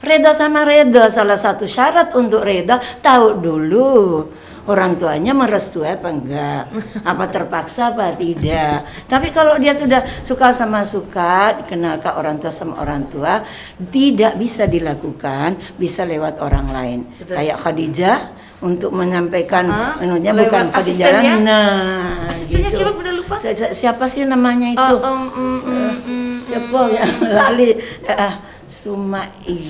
Reda sama reda, salah satu syarat untuk reda, tahu dulu orang tuanya merestui apa enggak, apa terpaksa apa tidak. Tapi kalau dia sudah suka sama suka, dikenalkan orang tua sama orang tua, tidak bisa dilakukan, bisa lewat orang lain. Betul. Kayak Khadijah untuk menyampaikan bukan Khadijah. Nah, asistennya gitu. siapa Bunda lupa? Siapa sih namanya itu? Siapa yang lali? Sumaiyah.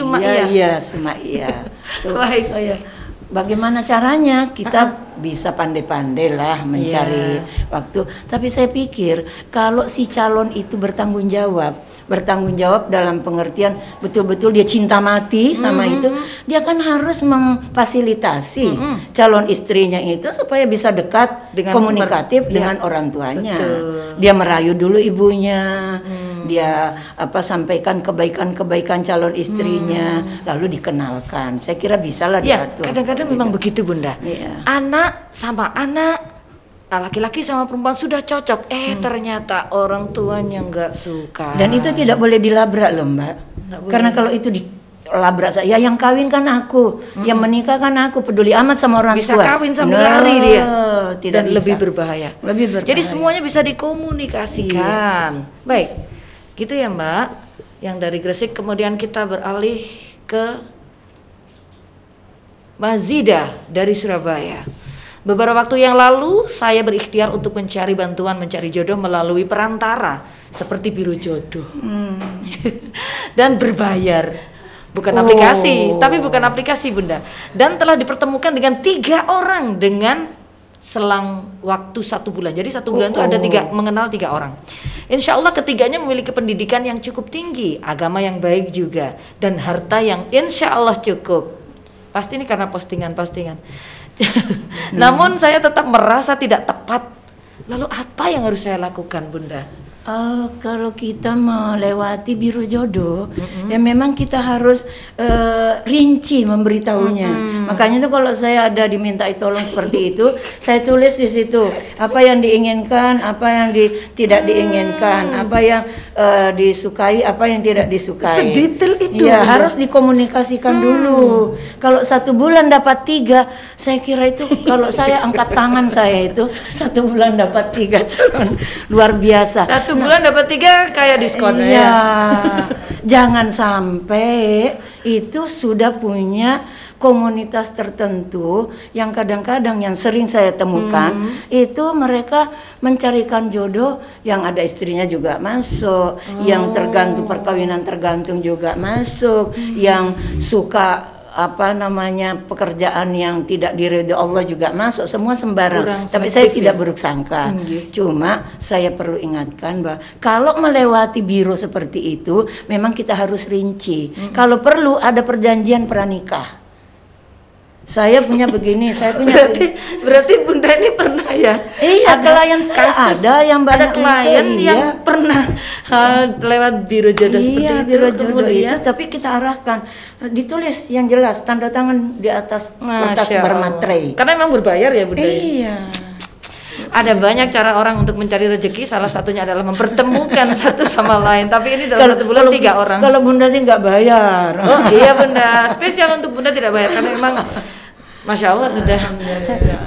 Tuh. Baik. Oh ya. Bagaimana caranya kita bisa pandai-pandai lah mencari waktu. Tapi saya pikir kalau si calon itu bertanggung jawab dalam pengertian betul-betul dia cinta mati sama itu, dia kan harus memfasilitasi calon istrinya itu supaya bisa dekat, komunikatif dengan orang tuanya. Betul. Dia merayu dulu ibunya, dia sampaikan kebaikan-kebaikan calon istrinya, lalu dikenalkan. Saya kira bisa lah diatur. Kadang-kadang memang begitu Bunda. Anak sama anak, laki-laki sama perempuan sudah cocok, ternyata orang tuanya nggak suka. Dan itu tidak boleh dilabrak loh Mbak. Karena kalau itu labrak saya. Ya yang kawin kan aku, yang menikah kan aku, peduli amat sama orang Bisa tua. kawin sambil lari dia. Tidak Dan bisa. lebih berbahaya. Lebih berbahaya. Jadi semuanya bisa dikomunikasikan. Baik, gitu ya Mbak. Yang dari Gresik kemudian kita beralih ke Mazida dari Surabaya. Beberapa waktu yang lalu saya berikhtiar untuk mencari bantuan mencari jodoh melalui perantara seperti biro jodoh. Dan berbayar. Bukan aplikasi, tapi bukan aplikasi Bunda. Dan telah dipertemukan dengan 3 orang dengan selang waktu 1 bulan. Jadi 1 bulan itu ada mengenal 3 orang. Insya Allah ketiganya memiliki pendidikan yang cukup tinggi, agama yang baik juga, dan harta yang insya Allah cukup. Pasti ini karena postingan-postingan. Namun saya tetap merasa tidak tepat. Lalu apa yang harus saya lakukan Bunda? Kalau kita melewati biro jodoh, ya memang kita harus rinci memberitahunya. Makanya itu kalau saya ada diminta tolong seperti itu, saya tulis di situ apa yang diinginkan, apa yang tidak diinginkan, apa yang disukai, apa yang tidak disukai. Sedetail itu. Ya harus dikomunikasikan dulu. Kalau 1 bulan dapat 3, saya kira itu kalau saya angkat tangan saya itu 1 bulan dapat 3 luar biasa. 1 bulan dapat 3 kayak diskon ya. Jangan sampai itu sudah punya komunitas tertentu yang kadang-kadang yang sering saya temukan itu mereka mencarikan jodoh yang ada istrinya juga masuk, yang tergantung perkawinan tergantung juga masuk, yang suka pekerjaan yang tidak diridhoi Allah juga masuk, semua sembarang. Tapi saya tidak buruk sangka. Cuma saya perlu ingatkan bahwa kalau melewati biro seperti itu memang kita harus rinci. Kalau perlu ada perjanjian pranikah. Saya punya begini, saya punya berarti Bunda ini pernah ya? Iya, klien saya ada yang banyak klien yang pernah lewat biro jodoh seperti itu. Biro jodoh itu, tapi kita arahkan ditulis yang jelas, tanda tangan di atas kertas bermaterai. Karena memang berbayar ya Bunda. Iya. Ada banyak cara orang untuk mencari rezeki, salah satunya adalah mempertemukan satu sama lain. Tapi ini dalam 1 bulan 3 orang. Kalau Bunda sih nggak bayar. Oh iya Bunda, spesial untuk Bunda tidak bayar karena memang Masya Allah sudah.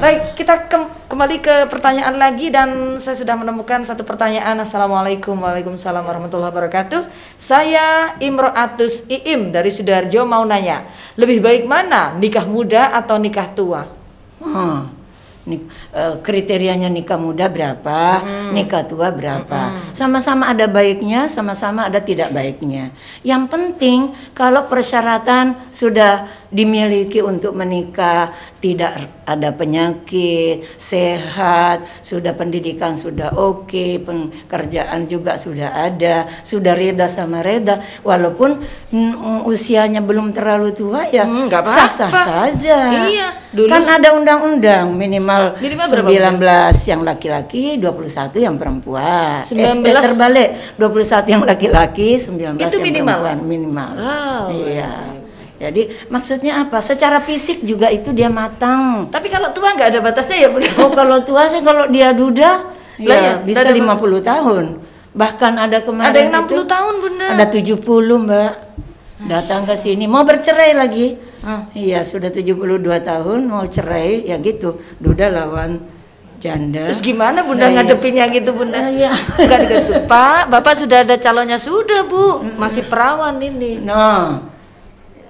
Baik, kita kembali ke pertanyaan lagi dan saya sudah menemukan satu pertanyaan. Assalamualaikum, waalaikumsalam warahmatullahi wabarakatuh. Saya Imro'atus Iim dari Sidoarjo mau nanya, lebih baik mana, nikah muda atau nikah tua? Kriterianya nikah muda berapa, nikah tua berapa. Sama-sama ada baiknya, sama-sama ada tidak baiknya. Yang penting kalau persyaratan sudah dimiliki untuk menikah, tidak ada penyakit, sehat, sudah pendidikan sudah oke, pekerjaan juga sudah ada, sudah reda sama reda, walaupun usianya belum terlalu tua ya sah-sah saja. Iya, dulu kan ada undang-undang minimal 19 berapa? Yang laki-laki, 21 yang perempuan. 19 terbalik, 21 yang laki-laki, 19 itu yang minimal. perempuan. Minimal. Oh, iya. Jadi maksudnya apa? Secara fisik juga itu dia matang. Tapi kalau tua nggak ada batasnya ya Bunda? Oh kalau tua sih kalau dia duda ya bisa 50 tahun. Bahkan ada kemarin ada yang 60 tahun Bunda. Ada 70 Mbak. Datang ke sini mau bercerai lagi. Iya sudah 72 tahun mau cerai ya gitu. Duda lawan janda. Terus gimana Bunda ngadepinnya gitu Bunda? Iya. Enggak digantung. Pak, Bapak sudah ada calonnya sudah Bu. Masih perawan ini. Nah.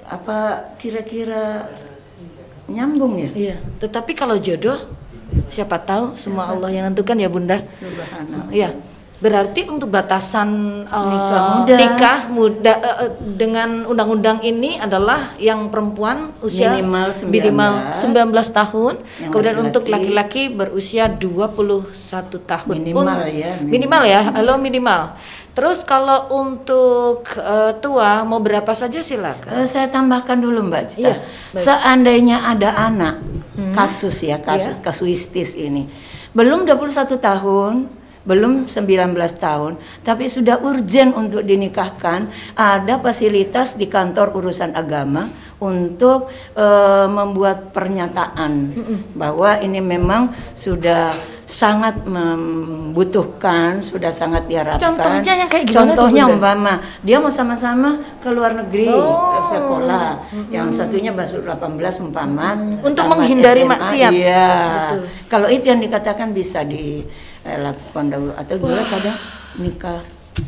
Apa kira-kira nyambung ya? Iya. Tetapi kalau jodoh siapa tahu semua Allah yang nentukan ya Bunda. Subhanallah. Iya. Berarti untuk batasan nikah muda dengan undang-undang ini adalah yang perempuan usia minimal 19 tahun, yang kemudian laki-laki, untuk laki-laki berusia 21 tahun. Minimal ya. Halo minimal. Terus kalau untuk tua mau berapa saja silakan. Saya tambahkan dulu Mbak Cita. Iya, seandainya ada anak kasuistis ini belum 21 tahun, belum 19 tahun, tapi sudah urgen untuk dinikahkan, ada fasilitas di kantor urusan agama untuk membuat pernyataan bahwa ini memang sudah sangat membutuhkan, sudah sangat diharapkan. Contohnya yang kayak gimana? Contohnya tuh, Bunda? umpama dia mau sama-sama ke luar negeri ke sekolah, yang satunya masuk 18 umpama Untuk tamat menghindari SMA, maksiat. Iya. Betul. Kalau itu yang dikatakan bisa dilakukan dahulu, atau juga kadang nikah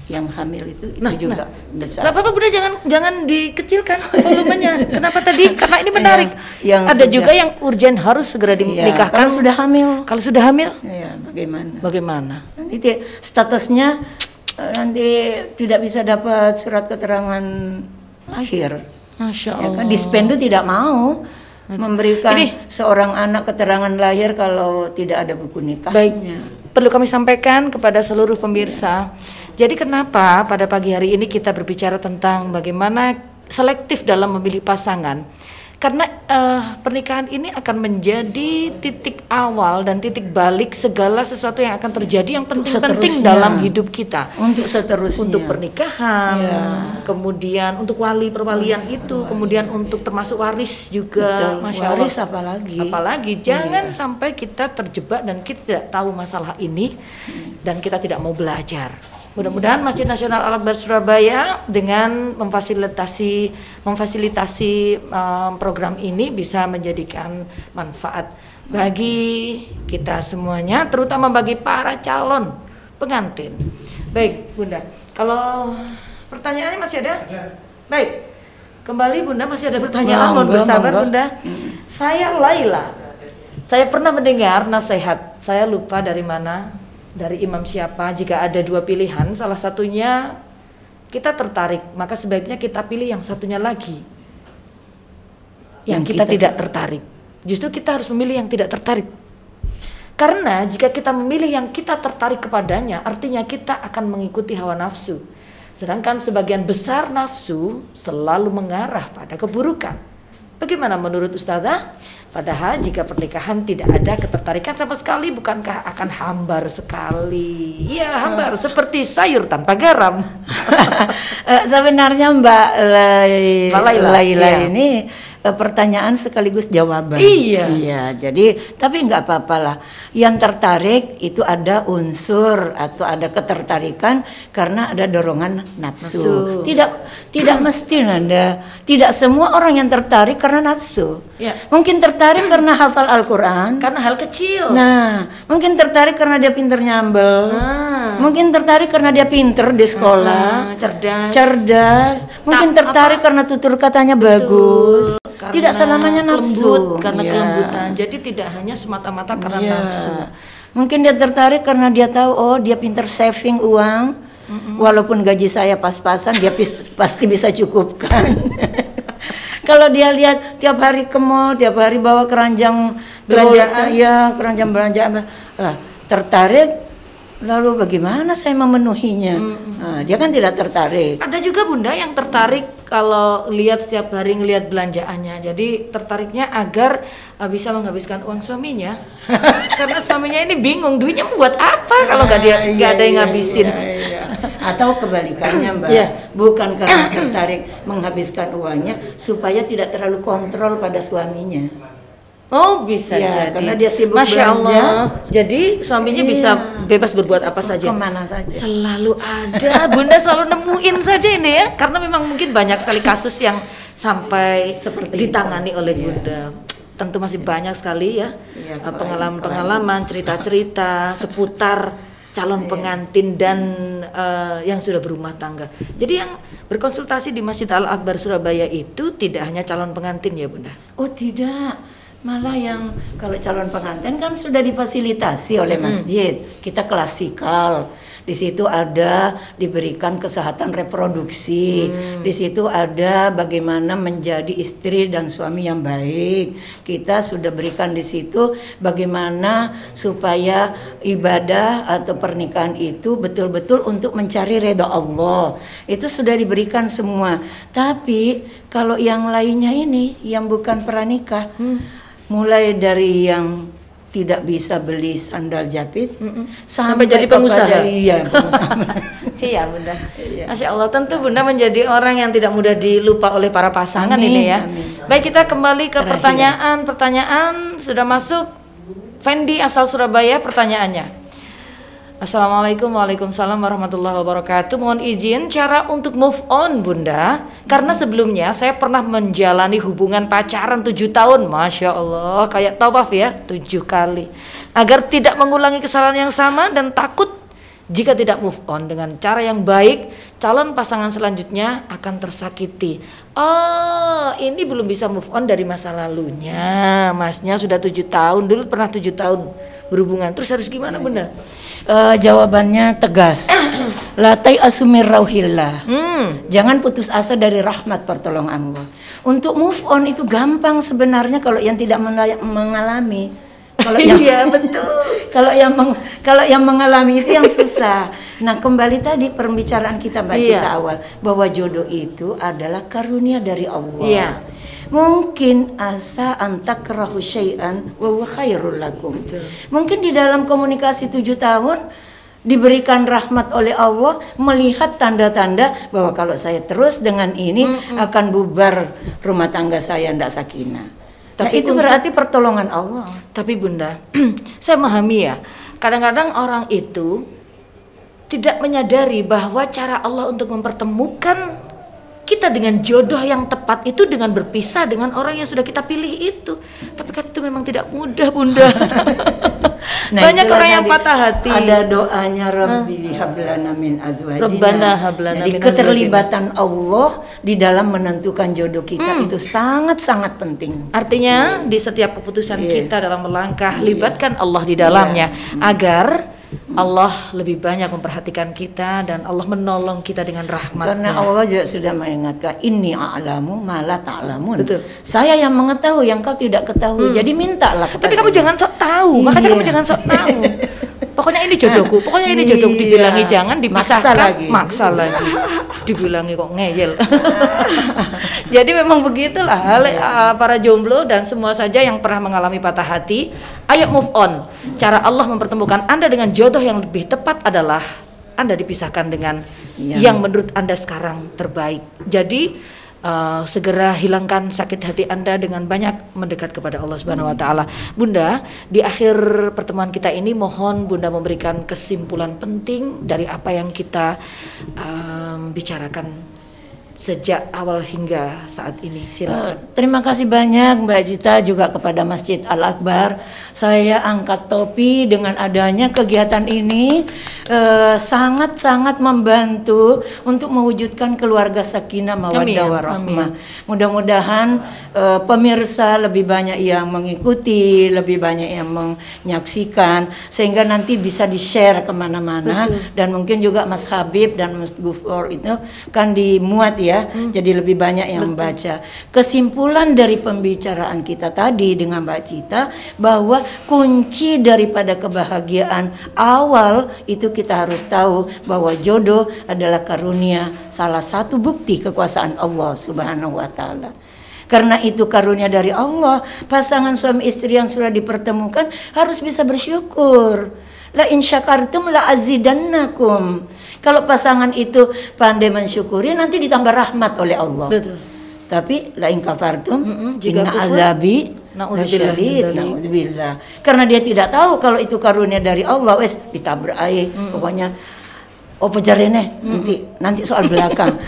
yang hamil itu juga besar. Gak apa-apa Bunda, jangan dikecilkan volumenya. Kenapa tadi? Karena ini menarik. Yang Ada juga yang urgent harus segera dinikahkan. Kalau sudah hamil. Kalau sudah hamil, Ya, bagaimana? bagaimana? Nanti statusnya nanti tidak bisa dapat surat keterangan lahir. Masya Ya Allah. kan, Dispendu tidak mau memberikan seorang anak keterangan lahir kalau tidak ada buku nikahnya. Baik, perlu kami sampaikan kepada seluruh pemirsa. Jadi kenapa pada pagi hari ini kita berbicara tentang bagaimana selektif dalam memilih pasangan? Karena pernikahan ini akan menjadi titik awal dan titik balik segala sesuatu yang akan terjadi yang penting-penting seterusnya. dalam hidup kita. Untuk seterusnya. Untuk pernikahan, Ya. kemudian untuk perwalian itu, kemudian untuk termasuk waris juga. Betul. Masya Waris Allah. apalagi. Jangan sampai kita terjebak dan kita tidak tahu masalah ini dan kita tidak mau belajar. Mudah-mudahan Masjid Nasional Al-Akbar Surabaya dengan memfasilitasi program ini bisa menjadikan manfaat bagi kita semuanya, terutama bagi para calon pengantin. Baik, Bunda. Kalau pertanyaannya masih ada? Baik. Kembali Bunda, masih ada pertanyaan, mohon bersabar Bunda. Saya Laila. Saya pernah mendengar nasihat, saya lupa dari mana, dari imam siapa, jika ada dua pilihan, salah satunya kita tertarik, maka sebaiknya kita pilih yang satunya lagi. Yang kita tidak tertarik. Justru kita harus memilih yang tidak tertarik. Karena jika kita memilih yang kita tertarik kepadanya, artinya kita akan mengikuti hawa nafsu. Sedangkan sebagian besar nafsu selalu mengarah pada keburukan. Bagaimana menurut Ustazah? Padahal jika pernikahan tidak ada ketertarikan sama sekali, bukankah akan hambar sekali? Ya, hambar seperti sayur tanpa garam. Sebenarnya Mbak Laila iya. ini pertanyaan sekaligus jawaban. Iya. Jadi tapi nggak apa-apalah. Yang tertarik itu ada unsur atau ada ketertarikan karena ada dorongan nafsu. Tidak mesti Nanda. Tidak semua orang yang tertarik karena nafsu. Ya. Mungkin tertarik karena hafal Al-Quran. Karena hal kecil. Nah, mungkin tertarik karena dia pinter nyambel. Mungkin tertarik karena dia pinter di sekolah. Cerdas. Mungkin tertarik karena tutur katanya bagus. Karena Tidak selamanya nafsu. karena Ya. kelembutan. Jadi tidak hanya semata-mata karena Ya. nafsu. Mungkin dia tertarik karena dia tahu, oh dia pinter saving uang. Walaupun gaji saya pas-pasan, dia pasti bisa cukupkan. Kalau dia lihat tiap hari ke mall, tiap hari bawa keranjang Belanjaan. ya keranjang belanjaan, lah tertarik. Lalu bagaimana saya memenuhinya? Nah, dia kan tidak tertarik. Ada juga Bunda yang tertarik kalau lihat setiap hari ngelihat belanjaannya. Jadi tertariknya agar bisa menghabiskan uang suaminya. Karena suaminya ini bingung duitnya buat apa kalau nggak ada yang ngabisin. Iya. Atau kebalikannya Mbak, Iya. bukan karena tertarik menghabiskan uangnya supaya tidak terlalu kontrol pada suaminya. Oh bisa Ya, jadi. karena dia sibuk Masya belanja. Allah. Jadi suaminya Iya. bisa bebas berbuat apa saja. Kemana saja. Selalu ada. Bunda selalu nemuin saja ini ya. Karena memang mungkin banyak sekali kasus yang sampai Seperti ditangani oleh Bunda. Tentu masih banyak sekali ya, Iya, pengalaman-pengalaman, cerita-cerita seputar calon pengantin dan yang sudah berumah tangga. Jadi yang berkonsultasi di Masjid Al-Akbar Surabaya itu tidak hanya calon pengantin ya Bunda. Oh tidak, malah yang kalau calon pengantin kan sudah difasilitasi oleh masjid. Kita klasikal. Di situ ada diberikan kesehatan reproduksi. Di situ ada bagaimana menjadi istri dan suami yang baik. Kita sudah berikan di situ bagaimana supaya ibadah atau pernikahan itu betul-betul untuk mencari ridha Allah. Itu sudah diberikan semua. Tapi kalau yang lainnya ini yang bukan pranikah, mulai dari yang tidak bisa beli sandal jepit Sampai jadi pengusaha. Iya, pengusaha. Iya Bunda. Masya Allah, tentu Bunda menjadi orang yang tidak mudah dilupa oleh para pasangan Amin, ini ya. amin. Baik, kita kembali ke Terakhir. pertanyaan sudah masuk. Fendi asal Surabaya, pertanyaannya. Assalamualaikum, waalaikumsalam warahmatullahi wabarakatuh. Mohon izin cara untuk move on Bunda, karena sebelumnya saya pernah menjalani hubungan pacaran 7 tahun. Masya Allah, kayak tawaf ya, 7 kali. Agar tidak mengulangi kesalahan yang sama dan takut jika tidak move on dengan cara yang baik, calon pasangan selanjutnya akan tersakiti. Oh, ini belum bisa move on dari masa lalunya. Masnya sudah 7 tahun, dulu pernah 7 tahun berhubungan. Terus harus gimana Bunda? Jawabannya tegas. La tai'asu min rauhillah. Jangan putus asa dari rahmat pertolongan Allah. Untuk move on itu gampang sebenarnya kalau yang tidak mengalami. Kalau yang iya betul. Kalau yang mengalami itu yang susah. Nah, kembali tadi pembicaraan kita Mbak Cita awal bahwa jodoh itu adalah karunia dari Allah. Iya. Mungkin asa antakrahu syai'an wa huwa khairul lakum. Mungkin di dalam komunikasi 7 tahun diberikan rahmat oleh Allah, melihat tanda-tanda bahwa kalau saya terus dengan ini akan bubar rumah tangga saya, ndak sakinah. Tapi itu berarti pertolongan Allah. Tapi Bunda, saya memahami ya, kadang-kadang orang itu tidak menyadari bahwa cara Allah untuk mempertemukan kita dengan jodoh yang tepat itu dengan berpisah dengan orang yang sudah kita pilih itu. Tapi kan itu memang tidak mudah Bunda. Nah, banyak orang yang patah hati. Ada doanya Rabbi hablana min azwajina. Rabbana hablana Jadi min keterlibatan Allah di dalam menentukan jodoh kita itu sangat-sangat penting. Artinya di setiap keputusan kita dalam melangkah, libatkan Allah di dalamnya agar Allah lebih banyak memperhatikan kita dan Allah menolong kita dengan rahmat. Karena Allah juga sudah mengingatkan, inni a'lamu ma la ta'lamun. Saya yang mengetahui yang kau tidak ketahui. Jadi mintalah kepada. Tapi kamu jangan sok tahu. Makanya kamu jangan sok tahu. Pokoknya ini jodohku. Pokoknya ini jodohku, dibilangi jangan, dipisahkan, maksa lagi. Dibilangi kok ngeyel. Jadi memang begitulah para jomblo dan semua saja yang pernah mengalami patah hati, ayo move on. Cara Allah mempertemukan Anda dengan jodoh yang lebih tepat adalah Anda dipisahkan dengan yang menurut Anda sekarang terbaik. Jadi segera hilangkan sakit hati Anda dengan banyak mendekat kepada Allah Subhanahu wa taala. Bunda, di akhir pertemuan kita ini mohon Bunda memberikan kesimpulan penting dari apa yang kita bicarakan sejak awal hingga saat ini. Silakan. Terima kasih banyak Mbak Cita, juga kepada Masjid Al-Akbar. Saya angkat topi dengan adanya kegiatan ini, sangat-sangat membantu untuk mewujudkan keluarga sakinah mawaddah warahmah. Mudah-mudahan pemirsa lebih banyak yang mengikuti, lebih banyak yang menyaksikan, sehingga nanti bisa di-share kemana-mana. Dan mungkin juga Mas Habib dan Mas Gufur itu kan dimuat ya. Jadi lebih banyak yang membaca. Kesimpulan dari pembicaraan kita tadi dengan Mbak Cita bahwa kunci daripada kebahagiaan awal itu kita harus tahu bahwa jodoh adalah karunia, salah satu bukti kekuasaan Allah Subhanahu wa taala. Karena itu karunia dari Allah, pasangan suami istri yang sudah dipertemukan harus bisa bersyukur. La in syakartum la azidannakum. Kalau pasangan itu pandai mensyukuri, nanti ditambah rahmat oleh Allah. Betul. Tapi la in kafartum inna azabi naudzubillah. Karena dia tidak tahu kalau itu karunia dari Allah, wes ditabrak aja. Pokoknya apa jarene nanti soal belakang.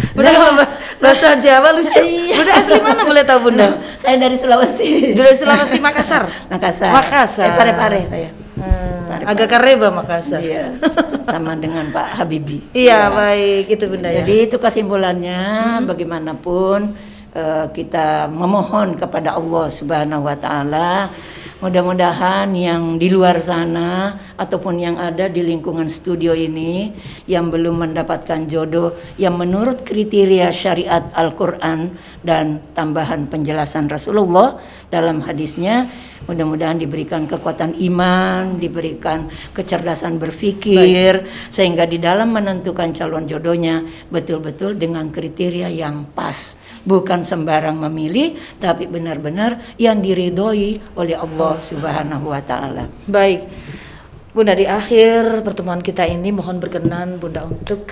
Bahasa Jawa lucu. Bunda asli mana boleh tahu Bunda? Saya dari Sulawesi. Dari Sulawesi Makassar. Makassar. Pare-pare saya. Agak kareba Makassar. Iya. Sama dengan Pak Habibie. Iya, baik itu Bunda ya. Jadi itu kesimpulannya, bagaimanapun kita memohon kepada Allah Subhanahu wa taala. Mudah-mudahan yang di luar sana ataupun yang ada di lingkungan studio ini yang belum mendapatkan jodoh yang menurut kriteria syariat Al-Quran dan tambahan penjelasan Rasulullah dalam hadisnya, mudah-mudahan diberikan kekuatan iman, diberikan kecerdasan berpikir, sehingga di dalam menentukan calon jodohnya betul-betul dengan kriteria yang pas, bukan sembarang memilih, tapi benar-benar yang diridhoi oleh Allah Subhanahu wa taala. Baik. Bunda, di akhir pertemuan kita ini mohon berkenan Bunda untuk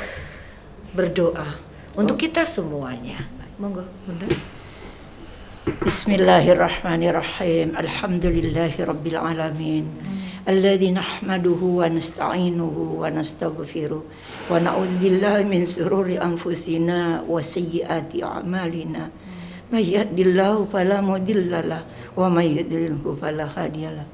berdoa untuk kita semuanya. Monggo Bunda. Bismillahirrahmanirrahim. Alhamdulillahi rabbil alamin. Alladzi nahmaduhu wa nasta'inuhu wa nastaghfiruh wa na'udzu billahi min shururi anfusina wa sayyiati a'malina. May yahdihillahu fala mudilla lahu wa may yudlilhu fala hadiya lahu.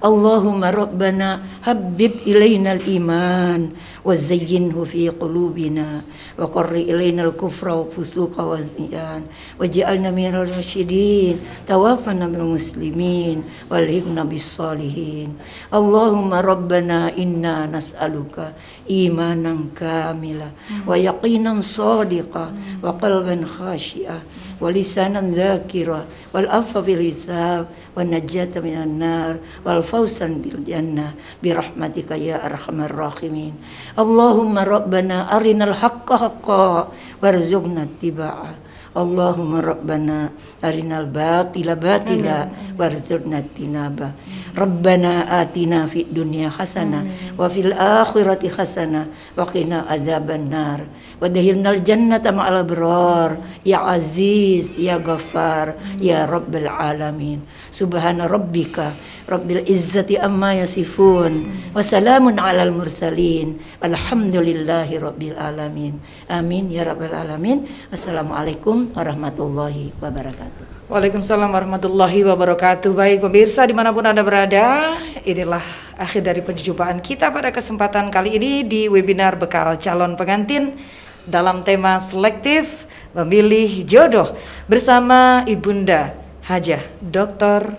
Allahumma rabbana habbib ilainal iman wa zayyinhu fi qulubina wa qarri ilainal kufra wa fusuqa wa isyan waj'alna minal rasyidin tawaffana bil muslimin walhiqna bis salihin. Allahumma rabbana inna nas'aluka imanan kamila wa yaqinan sadiqa wa qalban khashi'a wa lisanan dzakira wal afwa fil hisab wa najata minan nar wal fawzan bil jannah bi rahmatika ya arhamar rahimin. Allahumma rabbana arinal haqqa haqqan warzuqna ittiba'ah. Allahumma rabbana arinal batila batila warzuqna tinaba. Rabbana atina fid dunya hasanah wa fil akhirati hasanah wa qina adzaban nar wa dakhilnal jannata ma'al abrar ya aziz ya ghaffar ya rabbal alamin. Subhana rabbika rabbil izzati amma yasifun wa salamun alal mursalin alhamdulillahi rabbil alamin. Amin ya rabbal alamin. Assalamualaikum warahmatullahi wabarakatuh. Waalaikumsalam warahmatullahi wabarakatuh. Baik pemirsa dimanapun Anda berada, inilah akhir dari perjumpaan kita pada kesempatan kali ini di webinar Bekal Calon Pengantin dalam tema selektif memilih jodoh bersama Ibunda Hajah Dr.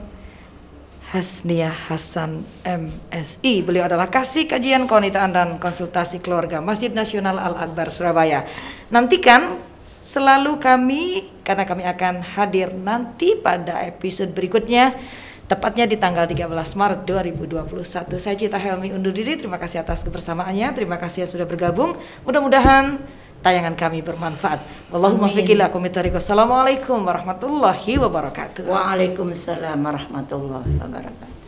Hasniah Hasan MSI. Beliau adalah Kasih Kajian Kewanitaan dan Konsultasi Keluarga Masjid Nasional Al-Akbar Surabaya. Nantikan selalu kami, karena kami akan hadir nanti pada episode berikutnya, tepatnya di tanggal 13 Maret 2021. Saya Cita Helmi undur diri, terima kasih atas kebersamaannya, terima kasih yang sudah bergabung. Mudah-mudahan tayangan kami bermanfaat. Wallahumma fiqillah kumitariku. Assalamualaikum warahmatullahi wabarakatuh. Waalaikumsalam warahmatullahi wabarakatuh.